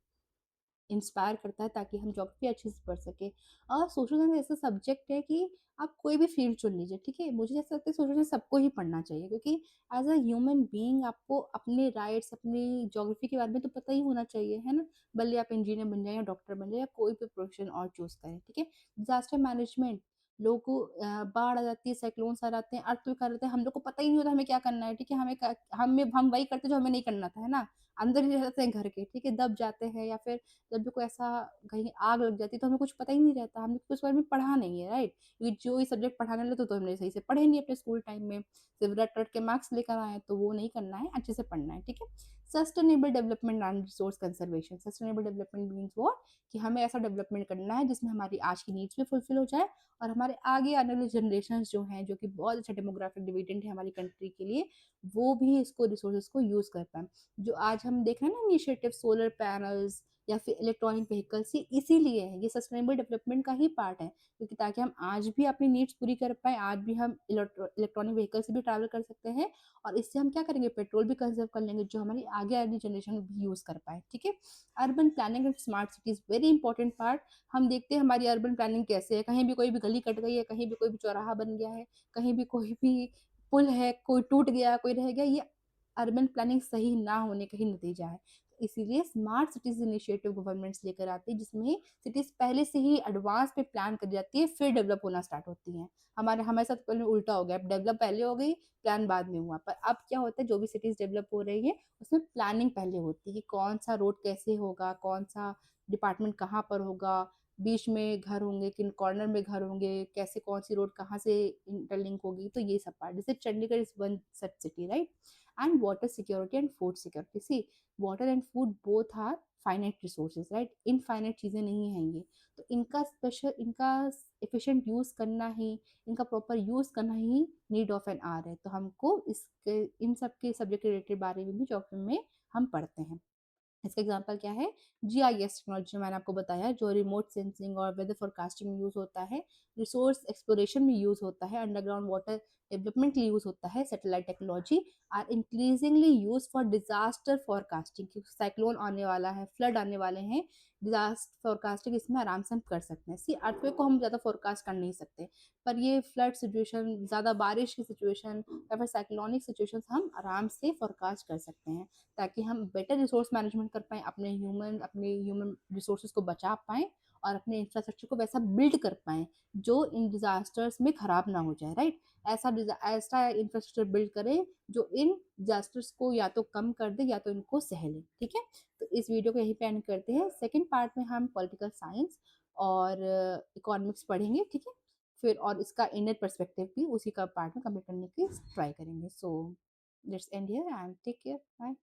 इंस्पायर करता है, ताकि हम ज्योग्राफी अच्छे से पढ़ सकें। और सोशल साइंस ऐसा सब्जेक्ट है कि आप कोई भी फील्ड चुन लीजिए, ठीक है? मुझे ऐसा लगता है सोशल साइंस सबको ही पढ़ना चाहिए, क्योंकि एज अ ह्यूमन बीइंग आपको अपने राइट्स, अपनी ज्योग्राफी के बारे में तो पता ही होना चाहिए, है ना? भले आप इंजीनियर बन जाए या डॉक्टर बन जाए या कोई भी प्रोफेशन और चूज करें, ठीक है? डिजास्टर मैनेजमेंट, लोगों को बाढ़ आ जाती है, साइक्लोन्स आ जाते हैं, अर्थक्वेक आ जाते हैं, हम लोग को पता ही नहीं होता हमें क्या करना है, ठीक है? हमें क हम वही करते हैं जो हमें नहीं करना था, है ना? अंदर ही रहते हैं घर के, ठीक है? दब जाते हैं या फिर जब भी कोई ऐसा कहीं आग लग जाती है तो हमें कुछ पता ही नहीं रहता, हमने तो उस बारे में पढ़ा नहीं है, राइट? ये जो ये सब्जेक्ट पढ़ाने लगे तो हमने सही से पढ़े नहीं अपने स्कूल टाइम में, सिर्फ रट-रट के मार्क्स लेकर आए हैं, तो वो नहीं करना है, अच्छे से पढ़ना है, ठीक है? Sustainable development and resource conservation, sustainable development means what? कि हमें ऐसा डेवलपमेंट करना है जिसमें हमारी आज की नीड्स भी फुलफिल हो जाए और हमारे आगे आने वाली जनरेशंस जो हैं, जो कि बहुत अच्छा डेमोग्राफिक डिविडेंड है हमारी कंट्री के लिए, वो भी इसको रिसोर्सेज को यूज़ कर पाएँ। जो आज हम देख रहे हैं ना इनिशिएटिव सोलर पैनल्स या फिर इलेक्ट्रॉनिक व्हीकल्स, ये इसीलिए है, ये सस्टेनेबल डेवलपमेंट का ही पार्ट है, क्योंकि ताकि हम आज भी अपनी नीड्स पूरी कर पाएँ, आज भी हम इलेक्ट्रॉनिक व्हीकल से भी ट्रैवल कर सकते हैं और इससे हम क्या करेंगे, पेट्रोल भी कंज़र्व कर लेंगे, जो हमारी आगे वाली जनरेशन भी यूज़ कर पाए, ठीक है? Urban planning and smart cities very important part. हम देखते हैं हमारी अर्बन प्लानिंग कैसे है, कहीं भी कोई भी गली कट गई है, कहीं भी कोई भी चौराहा बन गया है, कहीं भी कोई भी पुल है, कोई टूट गया, कोई रह गया, ये अर्बन प्लानिंग सही ना होने का ही नतीजा है। इसीलिए स्मार्ट सिटीज़ इनिशिएटिव गवर्नमेंट्स लेकर आती है, जिसमें सिटीज़ पहले से ही एडवांस में प्लान कर जाती है, फिर डेवलप होना स्टार्ट होती हैं। हमारे साथ पहले उल्टा हो गया, अब डेवलप पहले हो गई, प्लान बाद में हुआ। पर अब क्या होता है, जो भी सिटीज़ डेवलप हो रही है, उसमें प्लानिंग पहले होती है कि कौन-सा रोड कैसे होगा, कौन-सा डिपार्टमेंट कहाँ पर होगा, बीच में घर होंगे, किन कॉर्नर में घर होंगे, कैसे कौन-सी रोड कहाँ से इंटरलिंक होगी, तो ये सब पार्ट। जैसे Chandigarh is one such city, right? And water security and food security. See water and food both are finite resources, right? Infinite चीज़ें नहीं हैं ये। तो इनका एफिशिएंट यूज़ करना ही, इनका प्रॉपर यूज़ करना ही नीड ऑफ एन आवर है। तो हमको इसके इन सब के सब्जेक्ट के रिलेटेड बारे में भी ज्योग्राफी में हम पढ़ते हैं। इसका एग्जांपल क्या है? जीआईएस टेक्नोलॉजी, जो मैंने आपको बताया, जो रिमोट सेंसिंग और वेदर फोरकास्टिंग में यूज़ होता है, रिसोर्स एक्सप्लोरेशन में यूज़ होता है, अंडरग्राउंड वाटर डेवलपमेंट के लिए यूज़ होता है, satellite technology are increasingly used for disaster forecasting, क्योंकि साइक्लोन आने वाला है, फ्लड आने वाले हैं, डिजास्टर फोरकास्टिंग इसमें आराम से हम कर सकते हैं। सी अर्थक्वेक को हम ज़्यादा फोरकास्ट कर नहीं सकते, पर ये फ्लड सिचुएशन, ज़्यादा बारिश की सिचुएशन या फिर साइक्लोनिक सिचुएशंस हम आराम से फोरकास्ट कर सकते हैं, ताकि हम बेटर रिसोर्स मैनेजमेंट कर पाएँ, अपने ह्यूमन रिसोर्सेज़ को बचा पाएँ और अपने इंफ्रास्ट्रक्चर को वैसा बिल्ड कर पाएँ, जो इन डिज़ास्टर्स में खराब ना हो जाए, राइट? ऐसा इंफ्रास्ट्रक्चर बिल्ड करें, जो इन डिज़ास्टर्स को या तो कम कर दे या तो इनको सह ले, ठीक है? तो इस वीडियो को यहीं पे एंड करते हैं। सेकंड पार्ट में हम पॉलिटिकल साइंस और इकोनॉमिक्स पढ़ेंगे, ठीक है? फिर और इसका इनर पर्सपेक्टिव भी उसी का पार्ट में कंप्लीट करने की ट्राई करेंगे। So let's end here and take care, bye.